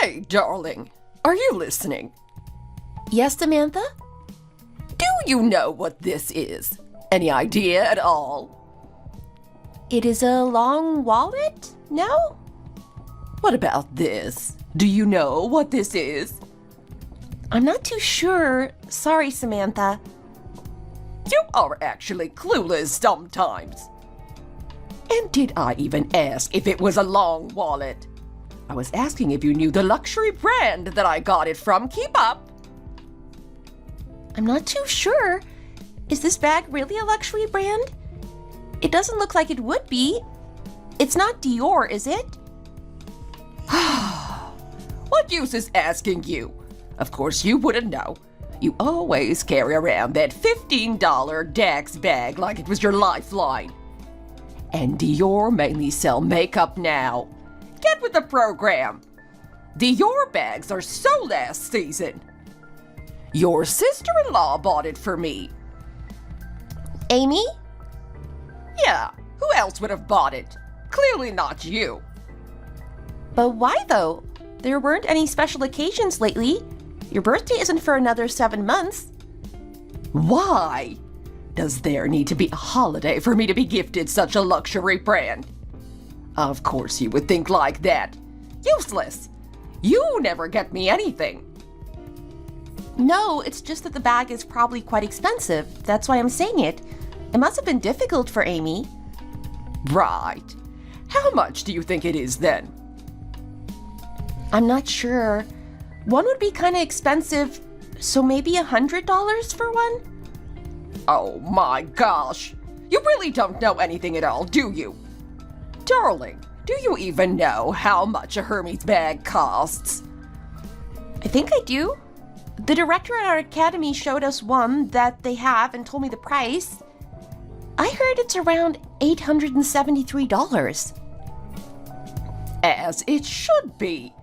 Hey, darling, are you listening? Yes, Samantha? Do you know what this is? Any idea at all? It is a long wallet? No? What about this? Do you know what this is? I'm not too sure. Sorry, Samantha. You are actually clueless sometimes. And did I even ask if it was a long wallet? I was asking if you knew the luxury brand that I got it from. Keep up. I'm not too sure. Is this bag really a luxury brand? It doesn't look like it would be. It's not Dior, is it? What use is asking you? Of course you wouldn't know. You always carry around that $15 Dax bag like it was your lifeline. And Dior mainly sell makeup now. Get with the program. Dior bags are so last season. Your sister-in-law bought it for me. Amy? Yeah, who else would have bought it? Clearly not you. But why though? There weren't any special occasions lately. Your birthday isn't for another 7 months. Why? Does there need to be a holiday for me to be gifted such a luxury brand? Of course you would think like that. Useless. You never get me anything. No, it's just that the bag is probably quite expensive. That's why I'm saying it. It must have been difficult for Amy. Right. How much do you think it is then? I'm not sure. One would be kind of expensive, so maybe $100 for one? Oh my gosh. You really don't know anything at all, do you? Darling, do you even know how much a Hermes bag costs? I think I do. The director at our academy showed us one that they have and told me the price. I heard it's around $873. As it should be.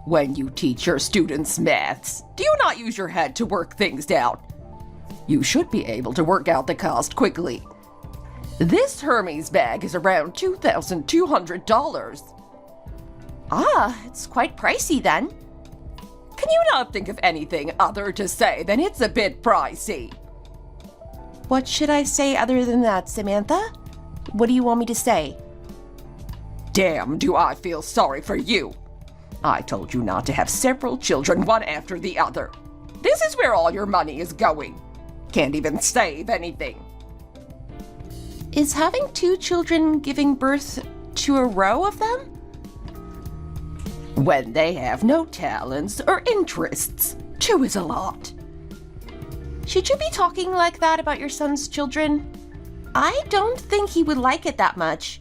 When you teach your students maths, do you not use your head to work things out? You should be able to work out the cost quickly. This Hermes bag is around $2,200. Ah, it's quite pricey then. Can you not think of anything other to say than it's a bit pricey? What should I say other than that, Samantha? What do you want me to say? Damn, do I feel sorry for you. I told you not to have several children, one after the other. This is where all your money is going. Can't even save anything. Is having 2 children giving birth to a row of them? When they have no talents or interests, 2 is a lot. Should you be talking like that about your son's children? I don't think he would like it that much.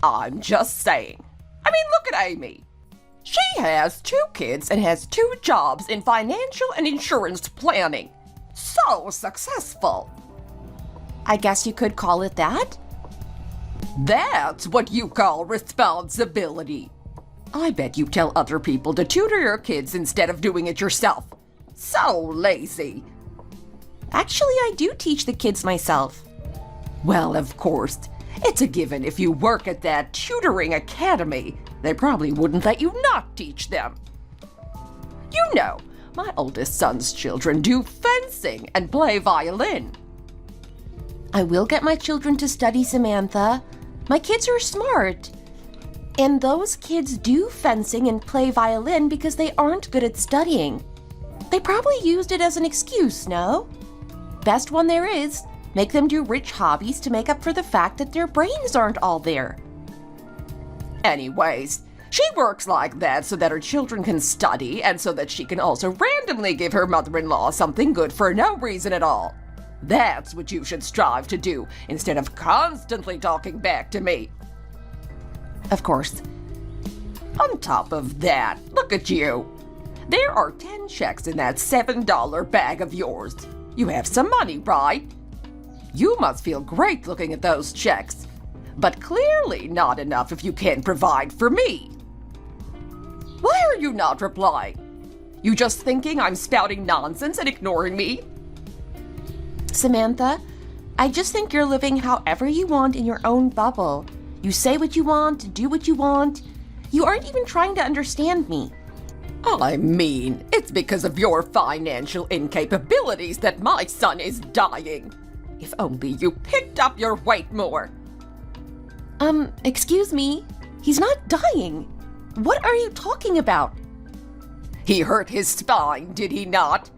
I'm just saying. I mean, look at Amy. She has 2 kids and has 2 jobs in financial and insurance planning. So successful. I guess you could call it that. That's what you call responsibility. I bet you tell other people to tutor your kids instead of doing it yourself. So lazy. Actually, I do teach the kids myself. Well, of course. It's a given if you work at that tutoring academy. They probably wouldn't let you not teach them. You know, my oldest son's children do fencing and play violin. I will get my children to study, Samantha. My kids are smart. And those kids do fencing and play violin because they aren't good at studying. They probably used it as an excuse, no? Best one there is. Make them do rich hobbies to make up for the fact that their brains aren't all there. Anyways, she works like that so that her children can study and so that she can also randomly give her mother-in-law something good for no reason at all. That's what you should strive to do instead of constantly talking back to me. Of course. On top of that, look at you. There are 10 checks in that $7 bag of yours. You have some money, right? You must feel great looking at those checks. But clearly not enough if you can't provide for me. Why are you not replying? You just thinking I'm spouting nonsense and ignoring me? Samantha, I just think you're living however you want in your own bubble. You say what you want, do what you want. You aren't even trying to understand me. I mean, it's because of your financial incapabilities that my son is dying. If only you picked up your weight more. Excuse me? He's not dying. What are you talking about? He hurt his spine, did he not?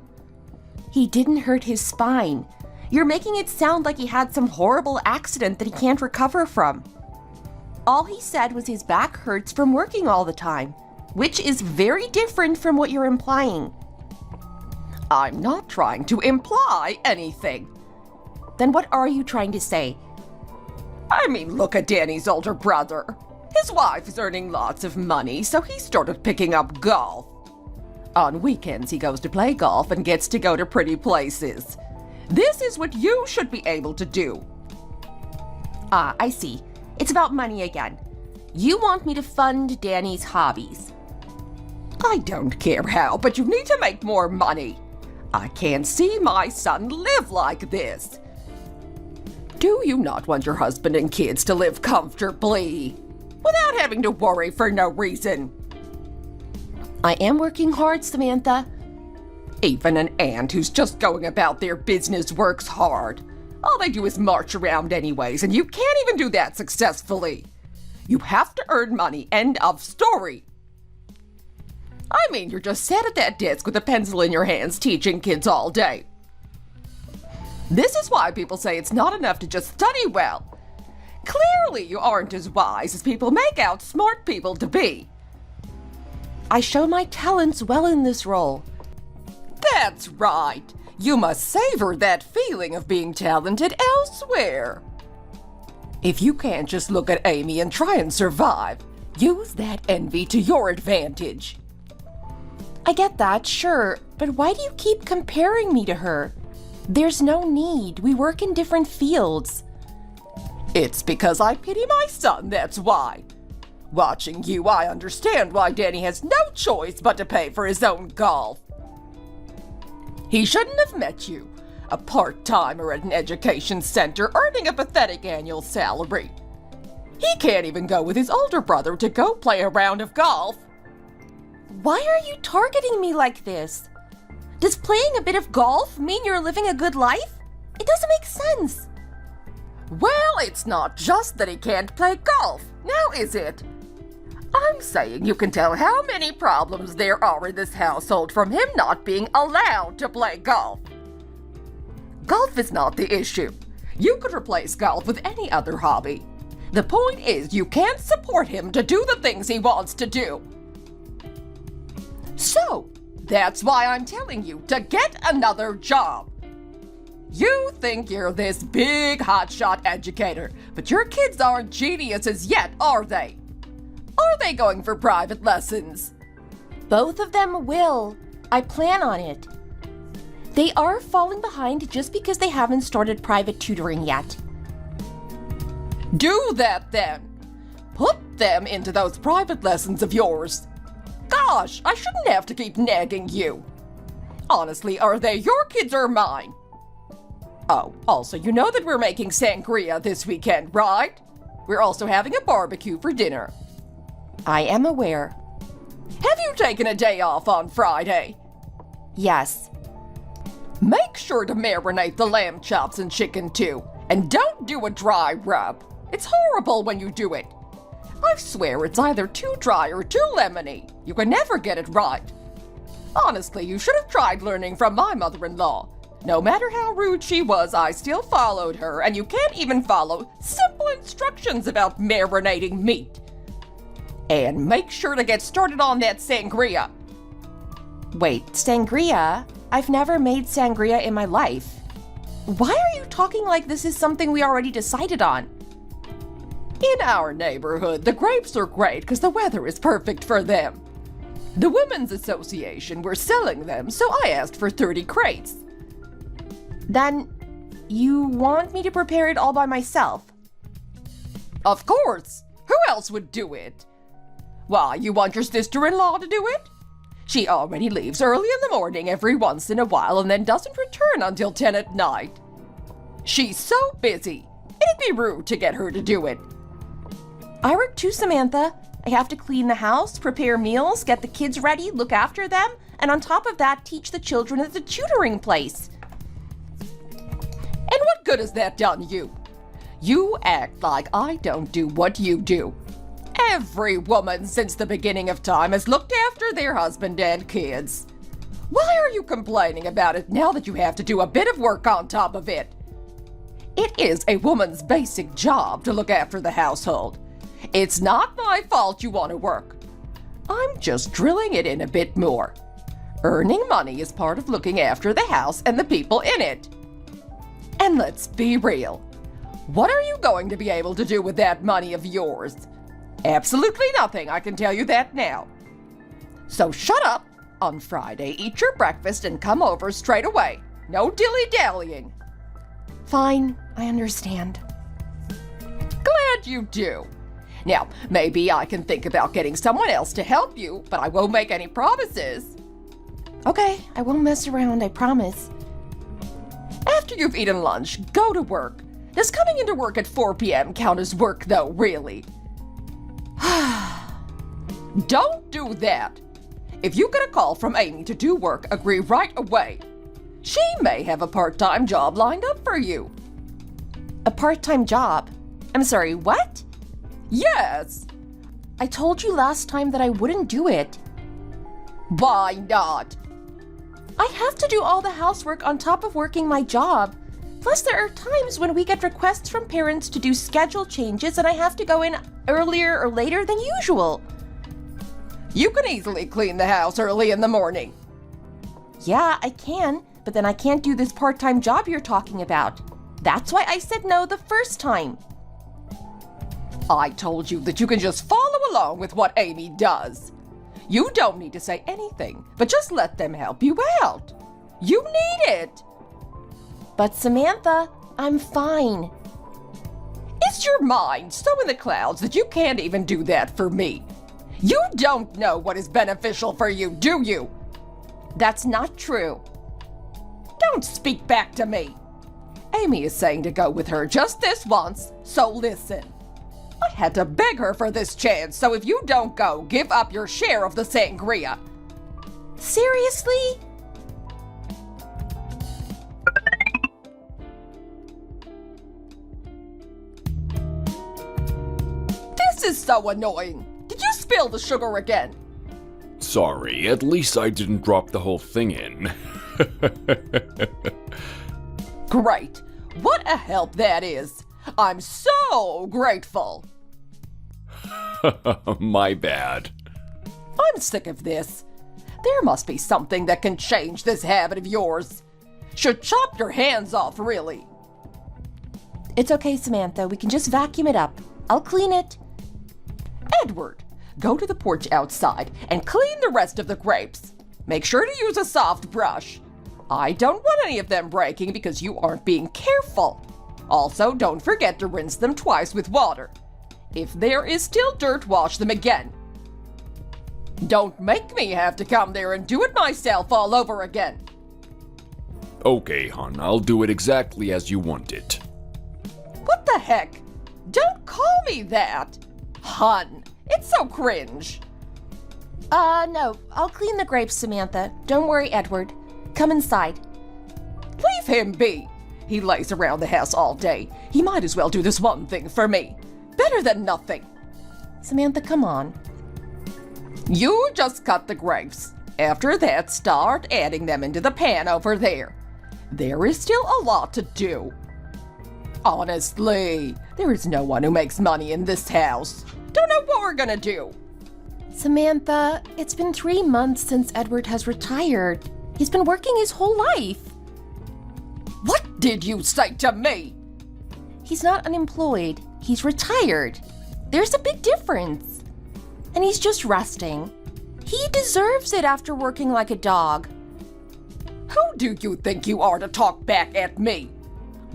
He didn't hurt his spine. You're making it sound like he had some horrible accident that he can't recover from. All he said was his back hurts from working all the time, which is very different from what you're implying. I'm not trying to imply anything. Then what are you trying to say? I mean, look at Danny's older brother. His wife is earning lots of money, so he started picking up golf. On weekends, he goes to play golf and gets to go to pretty places. This is what you should be able to do. Ah, I see. It's about money again. You want me to fund Danny's hobbies. I don't care how, but you need to make more money. I can't see my son live like this. Do you not want your husband and kids to live comfortably, without having to worry for no reason? I am working hard, Samantha. Even an aunt who's just going about their business works hard. All they do is march around anyways, and you can't even do that successfully. You have to earn money, end of story. I mean, you're just sat at that desk with a pencil in your hands teaching kids all day. This is why people say it's not enough to just study well. Clearly, you aren't as wise as people make out smart people to be. I show my talents well in this role. That's right. You must savor that feeling of being talented elsewhere. If you can't just look at Amy and try and survive, use that envy to your advantage. I get that, sure, but why do you keep comparing me to her? There's no need. We work in different fields. It's because I pity my son, that's why. Watching you, I understand why Danny has no choice but to pay for his own golf. He shouldn't have met you, a part-timer at an education center earning a pathetic annual salary. He can't even go with his older brother to go play a round of golf. Why are you targeting me like this? Does playing a bit of golf mean you're living a good life? It doesn't make sense. Well, it's not just that he can't play golf, now is it? I'm saying you can tell how many problems there are in this household from him not being allowed to play golf. Golf is not the issue. You could replace golf with any other hobby. The point is you can't support him to do the things he wants to do. So, that's why I'm telling you to get another job. You think you're this big hotshot educator, but your kids aren't geniuses yet, are they? Are they going for private lessons? Both of them will. I plan on it. They are falling behind just because they haven't started private tutoring yet. Do that then. Put them into those private lessons of yours. Gosh, I shouldn't have to keep nagging you. Honestly, are they your kids or mine? Oh, also, you know that we're making sangria this weekend, right? We're also having a barbecue for dinner. I am aware. Have you taken a day off on Friday? Yes. Make sure to marinate the lamb chops and chicken too. And don't do a dry rub. It's horrible when you do it. I swear it's either too dry or too lemony. You can never get it right. Honestly, you should have tried learning from my mother-in-law. No matter how rude she was, I still followed her, and you can't even follow simple instructions about marinating meat. And make sure to get started on that sangria. Wait, sangria? I've never made sangria in my life. Why are you talking like this is something we already decided on? In our neighborhood, the grapes are great because the weather is perfect for them. The Women's Association were selling them, so I asked for 30 crates. Then, you want me to prepare it all by myself? Of course! Who else would do it? Why, you want your sister-in-law to do it? She already leaves early in the morning every once in a while and then doesn't return until 10 at night. She's so busy. It'd be rude to get her to do it. I work too, Samantha. I have to clean the house, prepare meals, get the kids ready, look after them, and on top of that, teach the children at the tutoring place. And what good has that done you? You act like I don't do what you do. Every woman since the beginning of time has looked after their husband and kids. Why are you complaining about it now that you have to do a bit of work on top of it? It is a woman's basic job to look after the household. It's not my fault you want to work. I'm just drilling it in a bit more. Earning money is part of looking after the house and the people in it. And let's be real. What are you going to be able to do with that money of yours? Absolutely nothing, I can tell you that now. So shut up. On Friday, eat your breakfast and come over straight away. No dilly-dallying. Fine, I understand. Glad you do. Now, maybe I can think about getting someone else to help you, but I won't make any promises. Okay, I won't mess around, I promise. After you've eaten lunch, go to work. Does coming into work at 4 p.m. count as work, though, really? Don't do that. If you get a call from Amy to do work, agree right away. She may have a part-time job lined up for you. A part-time job? I'm sorry, what? Yes. I told you last time that I wouldn't do it. Why not? I have to do all the housework on top of working my job. Plus, there are times when we get requests from parents to do schedule changes and I have to go in earlier or later than usual. You can easily clean the house early in the morning. Yeah, I can, but then I can't do this part-time job you're talking about. That's why I said no the first time. I told you that you can just follow along with what Amy does. You don't need to say anything, but just let them help you out. You need it. But Samantha, I'm fine. Is your mind so in the clouds that you can't even do that for me? You don't know what is beneficial for you, do you? That's not true. Don't speak back to me. Amy is saying to go with her just this once, so listen. I had to beg her for this chance, so if you don't go, give up your share of the sangria. Seriously? This is so annoying. Did you spill the sugar again? Sorry, at least I didn't drop the whole thing in. Great. What a help that is. I'm so grateful. My bad. I'm sick of this. There must be something that can change this habit of yours. Should chop your hands off, really. It's okay, Samantha. We can just vacuum it up. I'll clean it. Edward, go to the porch outside and clean the rest of the grapes. Make sure to use a soft brush. I don't want any of them breaking because you aren't being careful. Also, don't forget to rinse them twice with water. If there is still dirt, wash them again. Don't make me have to come there and do it myself all over again. Okay, hon, I'll do it exactly as you want it. What the heck? Don't call me that. Hun, it's so cringe. No, I'll clean the grapes, Samantha. Don't worry, Edward. Come inside. Leave him be. He lays around the house all day. He might as well do this one thing for me. Better than nothing. Samantha, come on. You just cut the grapes. After that, start adding them into the pan over there. There is still a lot to do. Honestly, there is no one who makes money in this house. Don't know what we're gonna do. Samantha, it's been 3 months since Edward has retired. He's been working his whole life. What did you say to me? He's not unemployed. He's retired. There's a big difference. And he's just resting. He deserves it after working like a dog. Who do you think you are to talk back at me?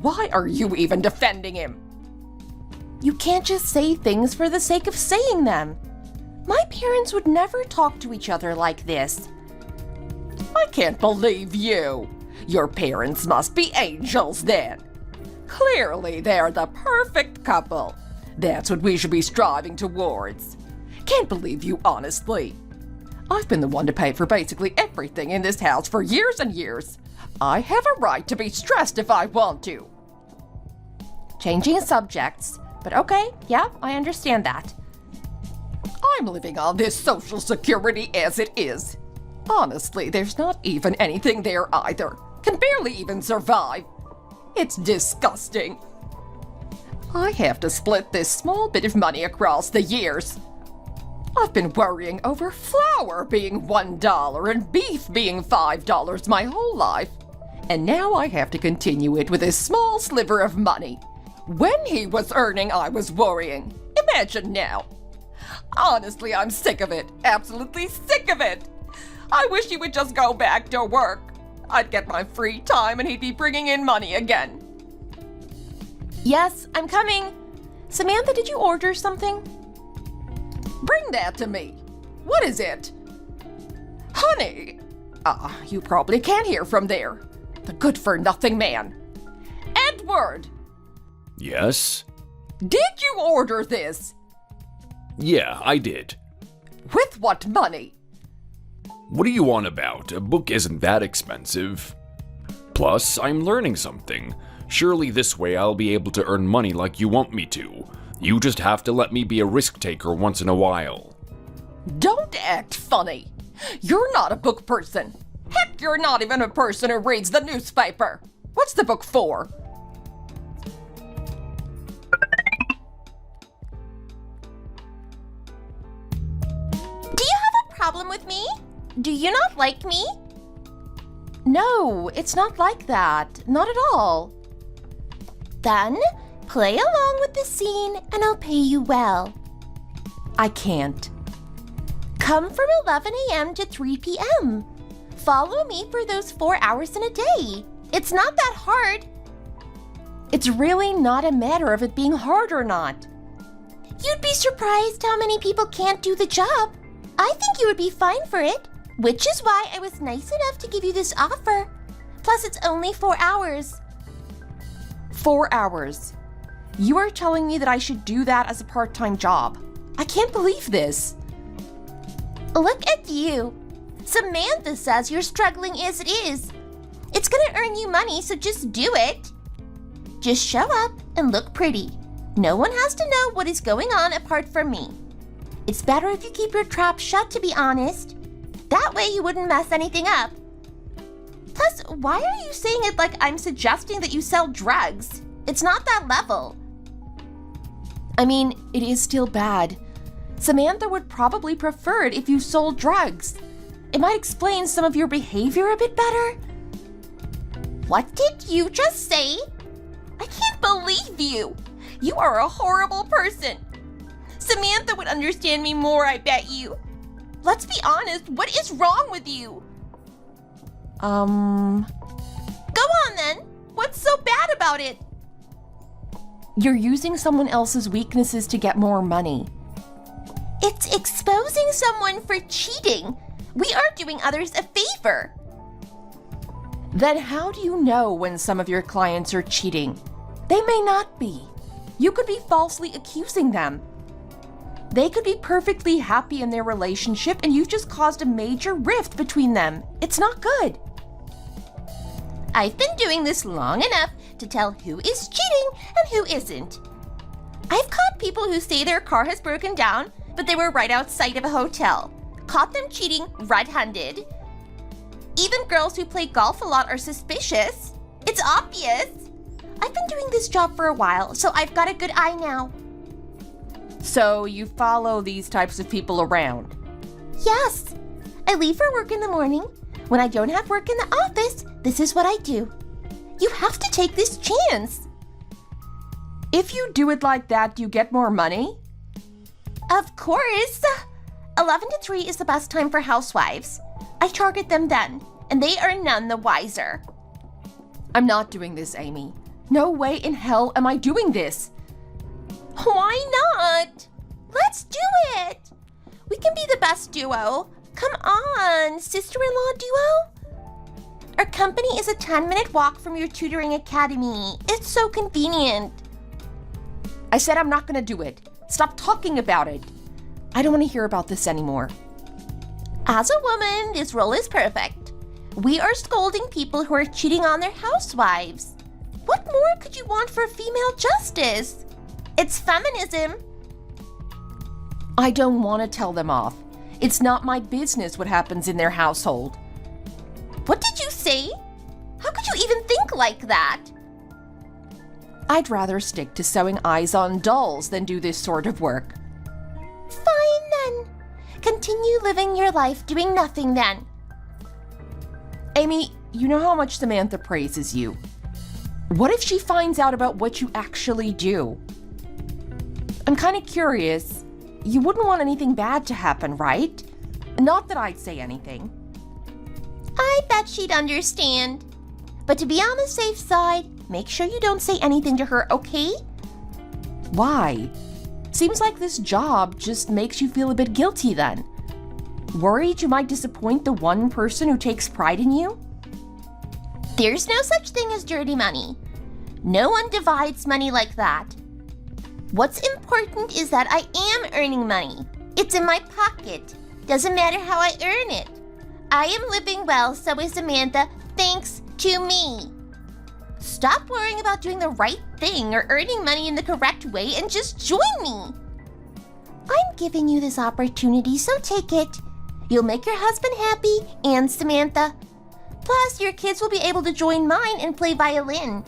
Why are you even defending him? You can't just say things for the sake of saying them. My parents would never talk to each other like this. I can't believe you. Your parents must be angels then. Clearly, they're the perfect couple. That's what we should be striving towards. Can't believe you, honestly. I've been the one to pay for basically everything in this house for years and years. I have a right to be stressed if I want to. Changing subjects, but okay, yeah, I understand that. I'm living on this Social Security as it is. Honestly, there's not even anything there either. Can barely even survive. It's disgusting. I have to split this small bit of money across the years. I've been worrying over flour being $1 and beef being $5 my whole life. And now I have to continue it with a small sliver of money. When he was earning, I was worrying. Imagine now. Honestly, I'm sick of it. Absolutely sick of it. I wish he would just go back to work. I'd get my free time and he'd be bringing in money again. Yes, I'm coming. Samantha, did you order something? Bring that to me. What is it? Honey! You probably can't hear from there. The good-for-nothing man. Edward! Yes? Did you order this? Yeah, I did. With what money? What are you on about? A book isn't that expensive. Plus, I'm learning something. Surely this way I'll be able to earn money like you want me to. You just have to let me be a risk taker once in a while. Don't act funny. You're not a book person. Heck, you're not even a person who reads the newspaper. What's the book for? Do you have a problem with me? Do you not like me? No, it's not like that. Not at all. Then, play along with the scene and I'll pay you well. I can't. Come from 11 a.m. to 3 p.m. Follow me for those 4 hours in a day. It's not that hard. It's really not a matter of it being hard or not. You'd be surprised how many people can't do the job. I think you would be fine for it, which is why I was nice enough to give you this offer. Plus, it's only 4 hours. 4 hours. You are telling me that I should do that as a part-time job. I can't believe this. Look at you. Samantha says you're struggling as it is. It's gonna earn you money, so just do it. Just show up and look pretty. No one has to know what is going on apart from me. It's better if you keep your trap shut, to be honest. That way you wouldn't mess anything up. Plus, why are you saying it like I'm suggesting that you sell drugs? It's not that level. I mean, it is still bad. Samantha would probably prefer it if you sold drugs. It might explain some of your behavior a bit better. What did you just say? I can't believe you. You are a horrible person. Samantha would understand me more, I bet you. Let's be honest, what is wrong with you? Go on then. What's so bad about it? You're using someone else's weaknesses to get more money. It's exposing someone for cheating. We are doing others a favor. Then how do you know when some of your clients are cheating? They may not be. You could be falsely accusing them. They could be perfectly happy in their relationship and you've just caused a major rift between them. It's not good. I've been doing this long enough to tell who is cheating and who isn't. I've caught people who say their car has broken down, but they were right outside of a hotel. Caught them cheating red-handed. Even girls who play golf a lot are suspicious. It's obvious. I've been doing this job for a while, so I've got a good eye now. So you follow these types of people around? Yes. I leave for work in the morning. When I don't have work in the office, this is what I do. You have to take this chance. If you do it like that, do you get more money? Of course. 11 to 3 is the best time for housewives. I target them then, and they are none the wiser. I'm not doing this, Amy. No way in hell am I doing this. Why not? Let's do it. We can be the best duo. Come on, sister-in-law duo. Our company is a 10-minute walk from your tutoring academy. It's so convenient. I said I'm not gonna do it. Stop talking about it. I don't want to hear about this anymore. As a woman, this role is perfect. We are scolding people who are cheating on their housewives. What more could you want for female justice? It's feminism. I don't want to tell them off. It's not my business what happens in their household. What did you say? How could you even think like that? I'd rather stick to sewing eyes on dolls than do this sort of work. Fine then. Continue living your life doing nothing then. Amy, you know how much Samantha praises you. What if she finds out about what you actually do? I'm kind of curious. You wouldn't want anything bad to happen, right? Not that I'd say anything. I bet she'd understand. But to be on the safe side, make sure you don't say anything to her, okay? Why? Seems like this job just makes you feel a bit guilty then. Worried you might disappoint the one person who takes pride in you? There's no such thing as dirty money. No one divides money like that. What's important is that I am earning money. It's in my pocket. Doesn't matter how I earn it. I am living well, so is Samantha, thanks to me. Stop worrying about doing the right thing or earning money in the correct way and just join me. I'm giving you this opportunity, so take it. You'll make your husband happy and Samantha. Plus, your kids will be able to join mine and play violin.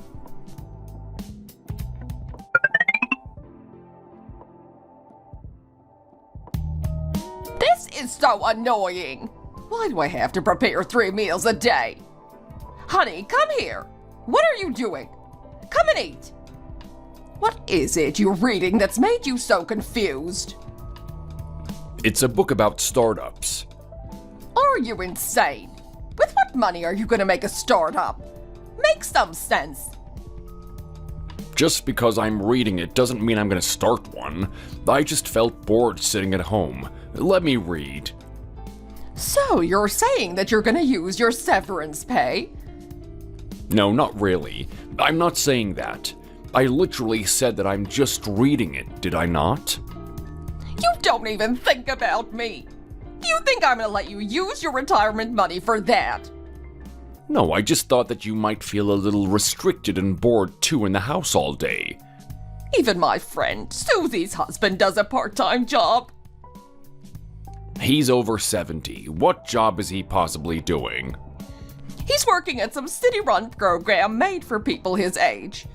This is so annoying. Why do I have to prepare 3 meals a day? Honey, come here. What are you doing? Come and eat. What is it you're reading that's made you so confused? It's a book about startups. Are you insane? With what money are you going to make a startup? Make some sense. Just because I'm reading it doesn't mean I'm gonna start one. I just felt bored sitting at home. Let me read. So you're saying that you're going to use your severance pay? No, not really. I'm not saying that. I literally said that I'm just reading it, did I not? You don't even think about me. Do you think I'm going to let you use your retirement money for that? No, I just thought that you might feel a little restricted and bored too in the house all day. Even my friend Susie's husband does a part-time job. He's over 70. What job is he possibly doing? He's working at some city-run program made for people his age.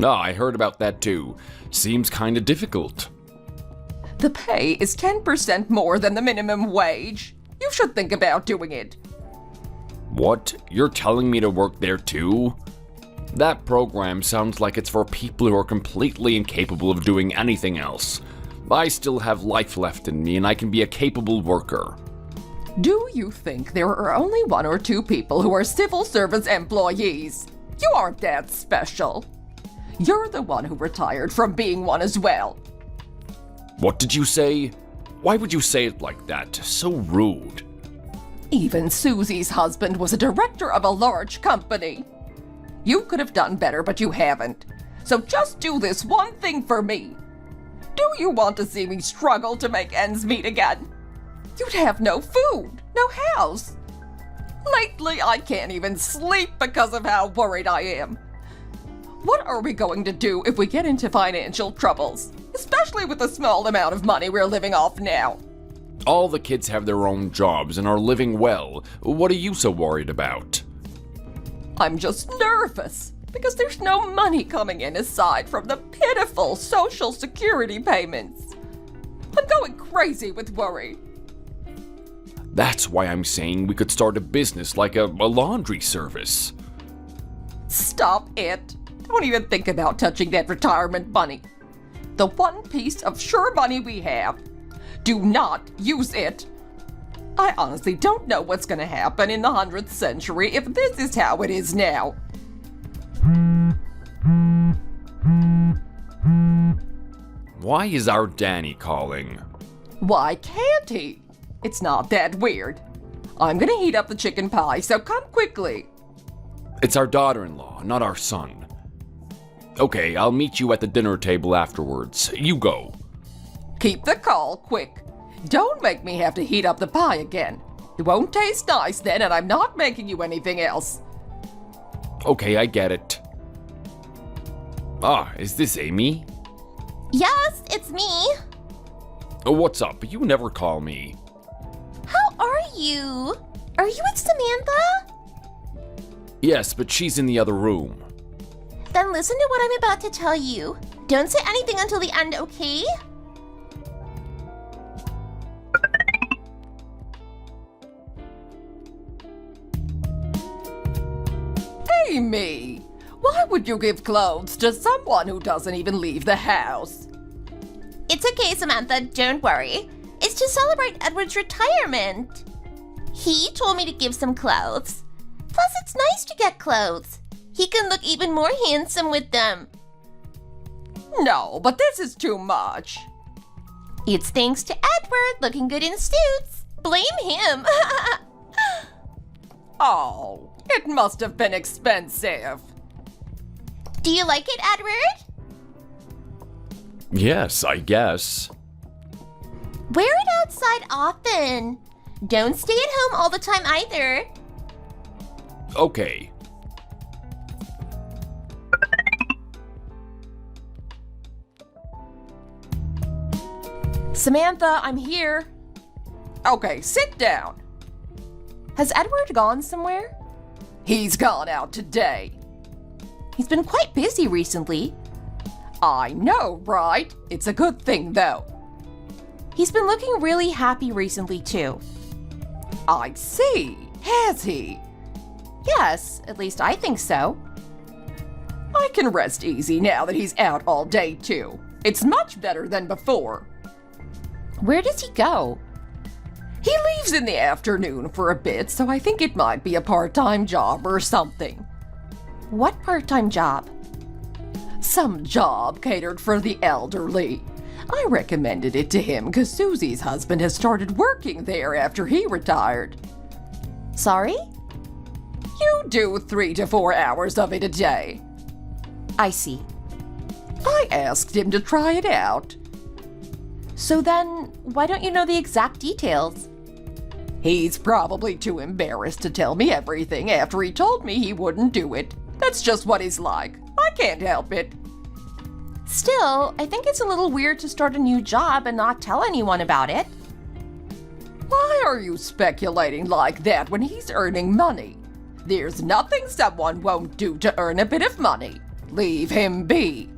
Ah, I heard about that too. Seems kinda difficult. The pay is 10% more than the minimum wage. You should think about doing it. What? You're telling me to work there too? That program sounds like it's for people who are completely incapable of doing anything else. I still have life left in me and I can be a capable worker. Do you think there are only 1 or 2 people who are civil service employees? You aren't that special. You're the one who retired from being one as well. What did you say? Why would you say it like that? So rude. Even Susie's husband was a director of a large company. You could have done better, but you haven't. So just do this one thing for me. Do you want to see me struggle to make ends meet again? You'd have no food, no house. Lately, I can't even sleep because of how worried I am. What are we going to do if we get into financial troubles? Especially with the small amount of money we're living off now. All the kids have their own jobs and are living well. What are you so worried about? I'm just nervous because there's no money coming in aside from the pitiful Social Security payments. I'm going crazy with worry. That's why I'm saying we could start a business like a laundry service. Stop it. Don't even think about touching that retirement money. The one piece of sure money we have. Do not use it. I honestly don't know what's going to happen in the 100th century if this is how it is now. Why is our Danny calling? Why can't he? It's not that weird. I'm going to heat up the chicken pie, so come quickly. It's our daughter-in-law, not our son. Okay, I'll meet you at the dinner table afterwards. You go. Keep the call quick. Don't make me have to heat up the pie again. It won't taste nice then, and I'm not making you anything else. Okay, I get it. Ah, is this Amy? Yes, it's me. What's up? You never call me. How are you? Are you with Samantha? Yes, but she's in the other room. Then listen to what I'm about to tell you. Don't say anything until the end, okay? Amy, why would you give clothes to someone who doesn't even leave the house? It's okay, Samantha, don't worry. It's to celebrate Edward's retirement. He told me to give some clothes. Plus, it's nice to get clothes. He can look even more handsome with them. No, but this is too much. It's thanks to Edward looking good in suits. Blame him. Oh, it must have been expensive. Do you like it, Edward? Yes, I guess. Wear it outside often. Don't stay at home all the time either. Okay. Samantha, I'm here. Okay, sit down. Has Edward gone somewhere? He's gone out today. He's been quite busy recently. I know, right? It's a good thing, though. He's been looking really happy recently, too. I see. Has he? Yes, at least I think so. I can rest easy now that he's out all day, too. It's much better than before. Where does he go? He leaves in the afternoon for a bit, so I think it might be a part-time job or something. What part-time job? Some job catered for the elderly. I recommended it to him because Susie's husband has started working there after he retired. Sorry? You do 3 to 4 hours of it a day. I see. I asked him to try it out. So then, why don't you know the exact details? He's probably too embarrassed to tell me everything after he told me he wouldn't do it. That's just what he's like. I can't help it. Still, I think it's a little weird to start a new job and not tell anyone about it. Why are you speculating like that when he's earning money? There's nothing someone won't do to earn a bit of money. Leave him be.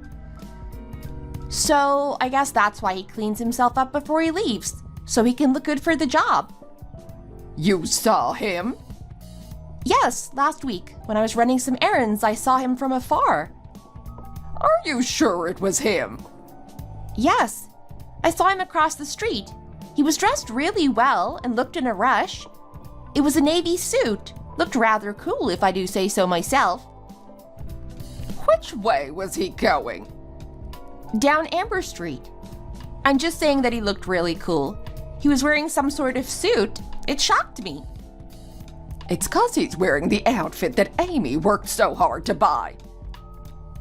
So, I guess that's why he cleans himself up before he leaves, so he can look good for the job. You saw him? Yes, last week, when I was running some errands, I saw him from afar. Are you sure it was him? Yes, I saw him across the street. He was dressed really well and looked in a rush. It was a navy suit. Looked rather cool, if I do say so myself. Which way was he going? Down Amber Street. I'm just saying that he looked really cool. He was wearing some sort of suit. It shocked me. It's 'cause he's wearing the outfit that Amy worked so hard to buy.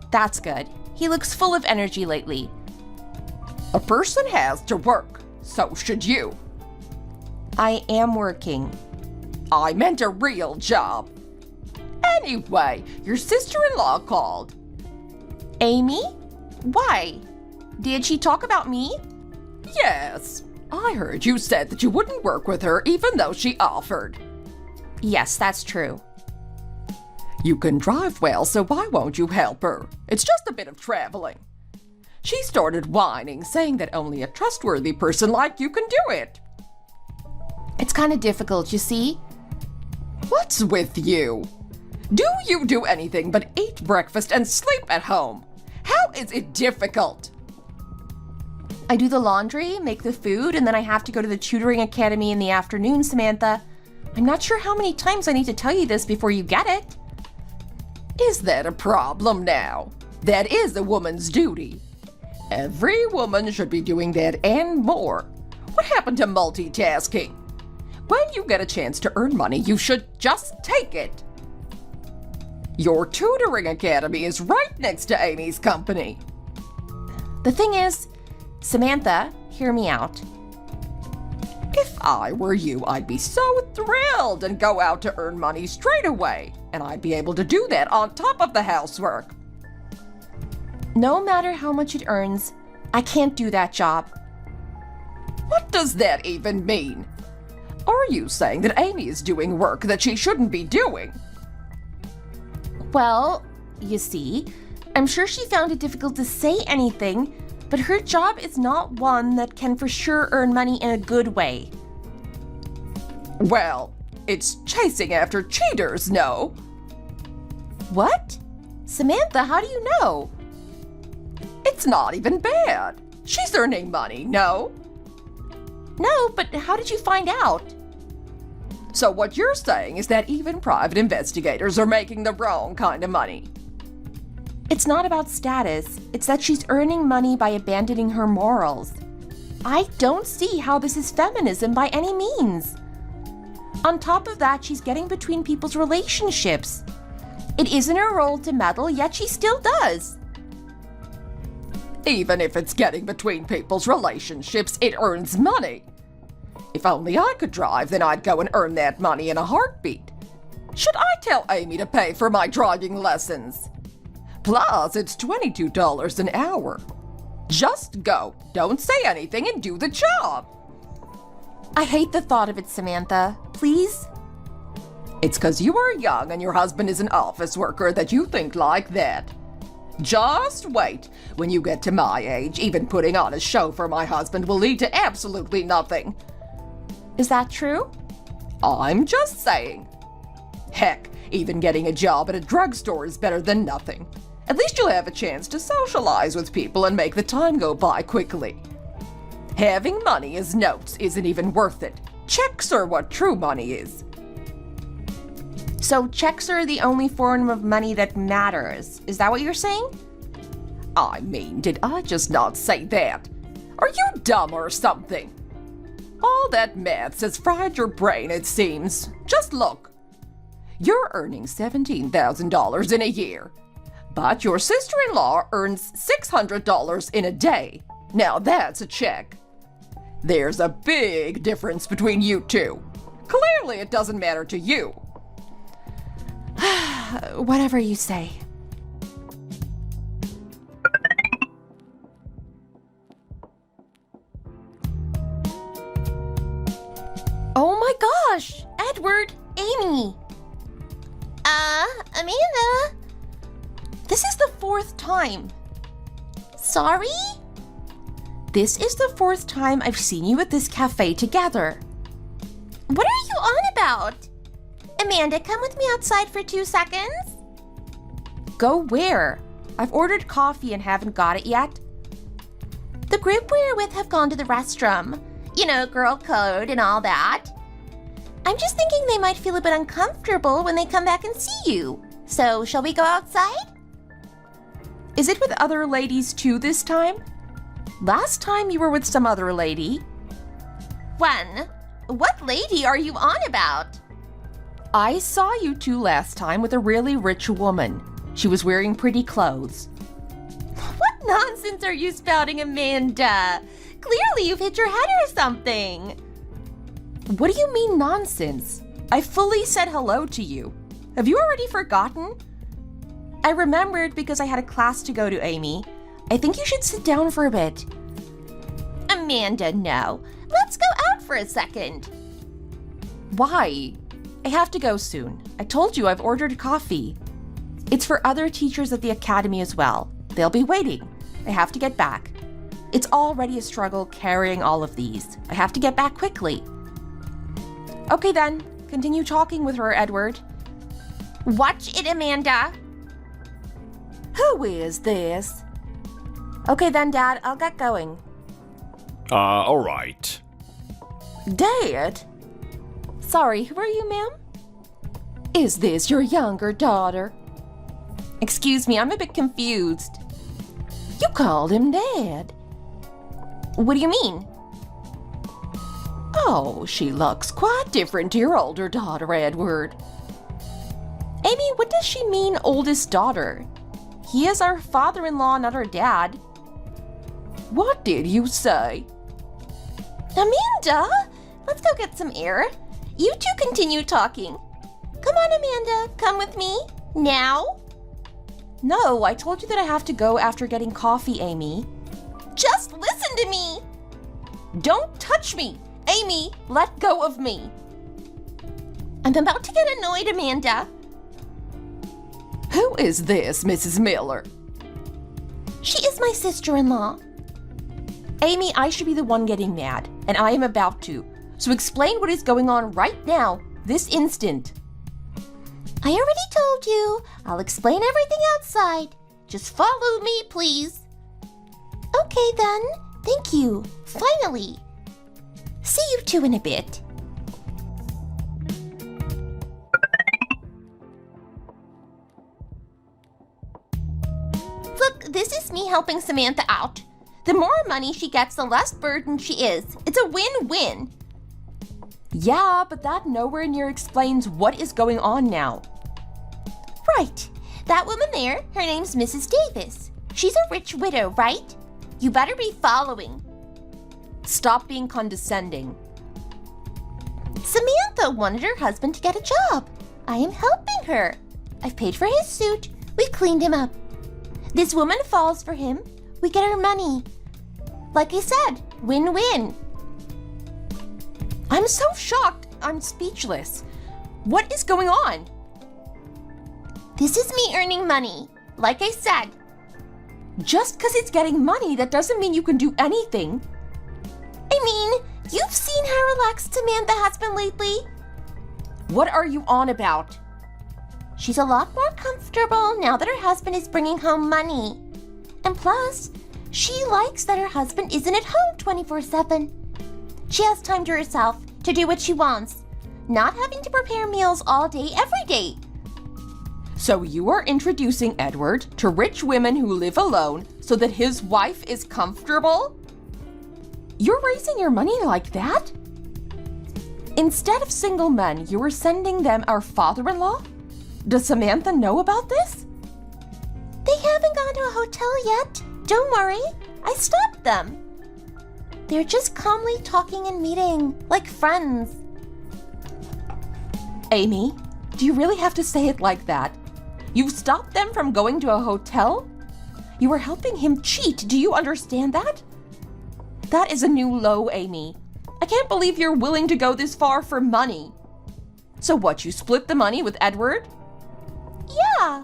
That's good. He looks full of energy lately. A person has to work. So should you. I am working. I meant a real job. Anyway, your sister-in-law called. Amy? Why? Did she talk about me? Yes. I heard you said that you wouldn't work with her even though she offered. Yes, that's true. You can drive well, so why won't you help her? It's just a bit of traveling. She started whining, saying that only a trustworthy person like you can do it. It's kind of difficult, you see. What's with you? Do you do anything but eat breakfast and sleep at home? How is it difficult? I do the laundry, make the food, and then I have to go to the tutoring academy in the afternoon, Samantha. I'm not sure how many times I need to tell you this before you get it. Is that a problem now? That is a woman's duty. Every woman should be doing that and more. What happened to multitasking? When you get a chance to earn money, you should just take it. Your tutoring academy is right next to Amy's company. The thing is, Samantha, hear me out. If I were you, I'd be so thrilled and go out to earn money straight away. And I'd be able to do that on top of the housework. No matter how much it earns, I can't do that job. What does that even mean? Are you saying that Amy is doing work that she shouldn't be doing? Well, you see, I'm sure she found it difficult to say anything, but her job is not one that can for sure earn money in a good way. Well, it's chasing after cheaters, no? What? Samantha, how do you know? It's not even bad. She's earning money, no? No, but how did you find out? So what you're saying is that even private investigators are making the wrong kind of money. It's not about status, it's that she's earning money by abandoning her morals. I don't see how this is feminism by any means. On top of that, she's getting between people's relationships. It isn't her role to meddle, yet she still does. Even if it's getting between people's relationships, it earns money. If only I could drive, then I'd go and earn that money in a heartbeat. Should I tell Amy to pay for my driving lessons? Plus, it's $22 an hour. Just go, don't say anything, and do the job. I hate the thought of it, Samantha. Please? It's 'cause you are young and your husband is an office worker that you think like that. Just wait. When you get to my age, even putting on a show for my husband will lead to absolutely nothing. Is that true? I'm just saying. Heck, even getting a job at a drugstore is better than nothing. At least you'll have a chance to socialize with people and make the time go by quickly. Having money as notes isn't even worth it. Checks are what true money is. So checks are the only form of money that matters. Is that what you're saying? I mean, did I just not say that? Are you dumb or something? All that maths has fried your brain, it seems. Just look. You're earning $17,000 in a year, but your sister-in-law earns $600 in a day. Now that's a check. There's a big difference between you two. Clearly it doesn't matter to you. Whatever you say. Oh my gosh! Edward! Amy! Amanda? This is the 4th time. Sorry? This is the 4th time I've seen you at this cafe together. What are you on about? Amanda, come with me outside for 2 seconds. Go where? I've ordered coffee and haven't got it yet. The group we're with have gone to the restroom. You know, girl code and all that. I'm just thinking they might feel a bit uncomfortable when they come back and see you. So, shall we go outside? Is it with other ladies too this time? Last time you were with some other lady. When? What lady are you on about? I saw you two last time with a really rich woman. She was wearing pretty clothes. What nonsense are you spouting, Amanda? Clearly you've hit your head or something. What do you mean nonsense? I fully said hello to you. Have you already forgotten? I remembered because I had a class to go to, Amy. I think you should sit down for a bit. Amanda, no. Let's go out for a second. Why? I have to go soon. I told you I've ordered coffee. It's for other teachers at the academy as well. They'll be waiting. I have to get back. It's already a struggle carrying all of these. I have to get back quickly. Okay then, continue talking with her, Edward. Watch it, Amanda. Who is this? Okay then, Dad, I'll get going. Alright. Dad? Sorry, who are you, ma'am? Is this your younger daughter? Excuse me, I'm a bit confused. You called him Dad. What do you mean? Oh, she looks quite different to your older daughter, Edward. Amy, what does she mean, oldest daughter? He is our father-in-law, not our dad. What did you say? Amanda, let's go get some air. You two continue talking. Come on, Amanda, come with me. Now? No, I told you that I have to go after getting coffee, Amy. Just listen to me. Don't touch me! Amy, let go of me! I'm about to get annoyed, Amanda. Who is this, Mrs. Miller? She is my sister-in-law. Amy, I should be the one getting mad, and I am about to. So explain what is going on right now, this instant. I already told you. I'll explain everything outside. Just follow me, please. Okay, then. Thank you. Finally. See you two in a bit. Look, this is me helping Samantha out. The more money she gets, the less burdened she is. It's a win-win. Yeah, but that nowhere near explains what is going on now. Right. That woman there, her name's Mrs. Davis. She's a rich widow, right? You better be following. Stop being condescending. Samantha wanted her husband to get a job. I am helping her. I've paid for his suit. We cleaned him up. This woman falls for him. We get her money. Like I said, win-win. I'm so shocked. I'm speechless. What is going on? This is me earning money. Like I said. Just because it's getting money, that doesn't mean you can do anything. I mean, you've seen how relaxed Samantha has been lately. What are you on about? She's a lot more comfortable now that her husband is bringing home money. And plus, she likes that her husband isn't at home 24/7. She has time to herself to do what she wants, not having to prepare meals all day, every day. So you are introducing Edward to rich women who live alone so that his wife is comfortable? You're raising your money like that? Instead of single men, you are sending them our father-in-law? Does Samantha know about this? They haven't gone to a hotel yet. Don't worry, I stopped them. They're just calmly talking and meeting, like friends. Amy, do you really have to say it like that? You stopped them from going to a hotel? You were helping him cheat, do you understand that? That is a new low, Amy. I can't believe you're willing to go this far for money. So what, you split the money with Edward? Yeah.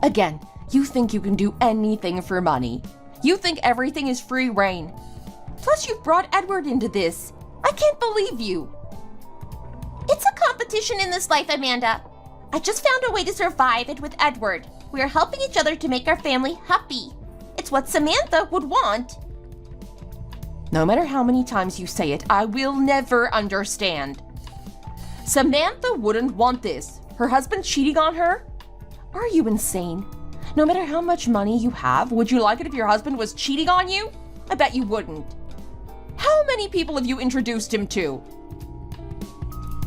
Again, you think you can do anything for money. You think everything is free reign. Plus, you've brought Edward into this. I can't believe you. It's a competition in this life, Amanda. I just found a way to survive it with Edward. We are helping each other to make our family happy. It's what Samantha would want. No matter how many times you say it, I will never understand. Samantha wouldn't want this. Her husband cheating on her? Are you insane? No matter how much money you have, would you like it if your husband was cheating on you? I bet you wouldn't. How many people have you introduced him to?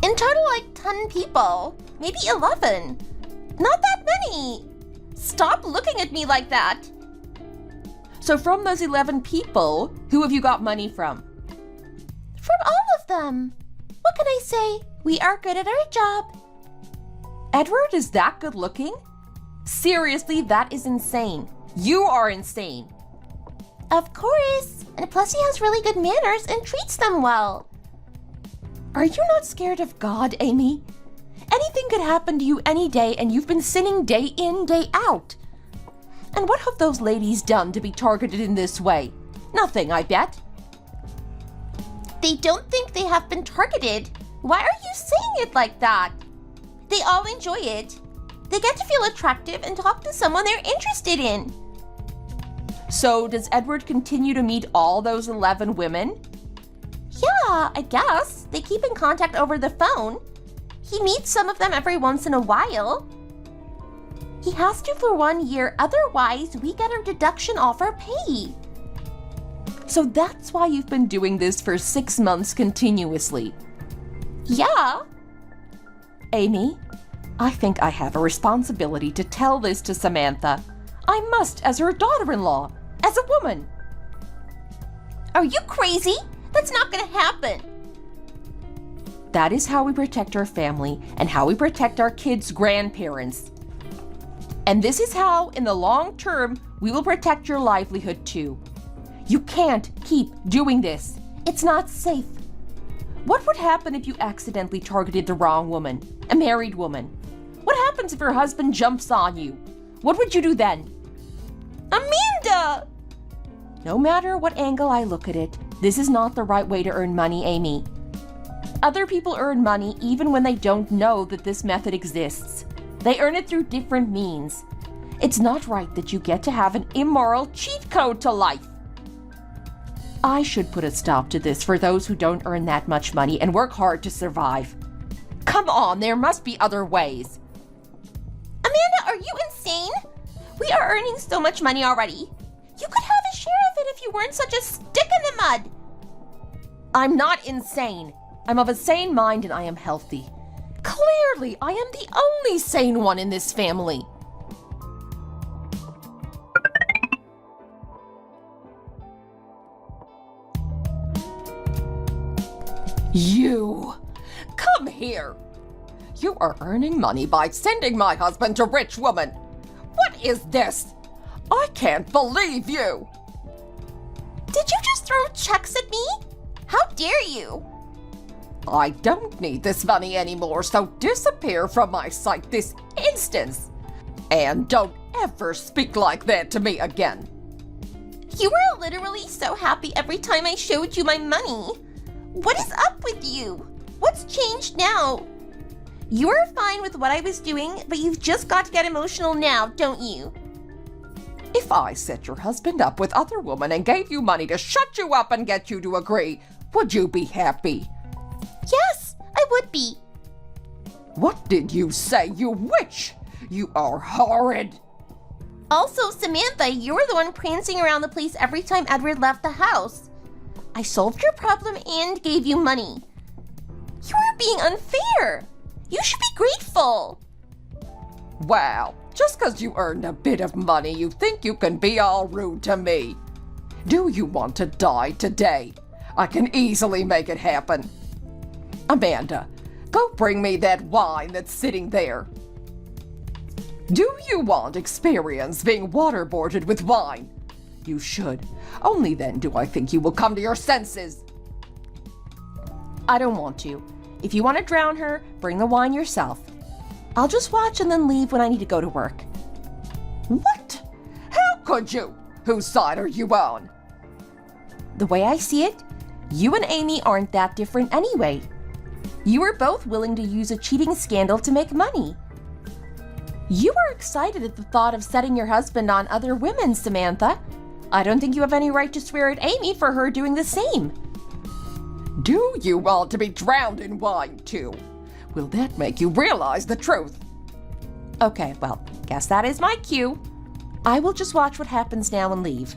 In total, like 10 people. Maybe 11. Not that many. Stop looking at me like that. So from those 11 people, who have you got money from? From all of them. What can I say? We are good at our job. Edward is that good looking? Seriously, that is insane. You are insane. Of course. And plus he has really good manners and treats them well. Are you not scared of God, Amy? Anything could happen to you any day, and you've been sinning day in, day out. And what have those ladies done to be targeted in this way? Nothing, I bet. They don't think they have been targeted. Why are you saying it like that? They all enjoy it. They get to feel attractive and talk to someone they're interested in. So does Edward continue to meet all those 11 women? Yeah, I guess. They keep in contact over the phone. He meets some of them every once in a while. He has to for 1 year, otherwise we get a deduction off our pay. So that's why you've been doing this for 6 months continuously. Yeah. Amy, I think I have a responsibility to tell this to Samantha. I must, as her daughter-in-law, as a woman. Are you crazy? That's not gonna happen. That is how we protect our family and how we protect our kids' grandparents. And this is how, in the long term, we will protect your livelihood too. You can't keep doing this. It's not safe. What would happen if you accidentally targeted the wrong woman, a married woman? What happens if your husband jumps on you? What would you do then? Amanda! No matter what angle I look at it, this is not the right way to earn money, Amy. Other people earn money even when they don't know that this method exists. They earn it through different means. It's not right that you get to have an immoral cheat code to life. I should put a stop to this for those who don't earn that much money and work hard to survive. Come on, there must be other ways. Amanda, are you insane? We are earning so much money already. You could have a share of it if you weren't such a stick in the mud. I'm not insane. I'm of a sane mind and I am healthy. Clearly, I am the only sane one in this family. You! Come here! You are earning money by sending my husband to rich woman. What is this? I can't believe you! Did you just throw checks at me? How dare you? I don't need this money anymore, so disappear from my sight this instant. And don't ever speak like that to me again. You were literally so happy every time I showed you my money. What is up with you? What's changed now? You were fine with what I was doing, but you've just got to get emotional now, don't you? If I set your husband up with other women and gave you money to shut you up and get you to agree, would you be happy? Yes, I would be. What did you say, you witch? You are horrid. Also, Samantha, you were the one prancing around the place every time Edward left the house. I solved your problem and gave you money. You are being unfair. You should be grateful. Wow, just 'cause you earned a bit of money, you think you can be all rude to me. Do you want to die today? I can easily make it happen. Amanda, go bring me that wine that's sitting there. Do you want experience being waterboarded with wine? You should. Only then do I think you will come to your senses. I don't want to. If you want to drown her, bring the wine yourself. I'll just watch and then leave when I need to go to work. What? How could you? Whose side are you on? The way I see it, you and Amy aren't that different anyway. You were both willing to use a cheating scandal to make money. You were excited at the thought of setting your husband on other women, Samantha. I don't think you have any right to swear at Amy for her doing the same. Do you want to be drowned in wine, too? Will that make you realize the truth? Okay, well, guess that is my cue. I will just watch what happens now and leave.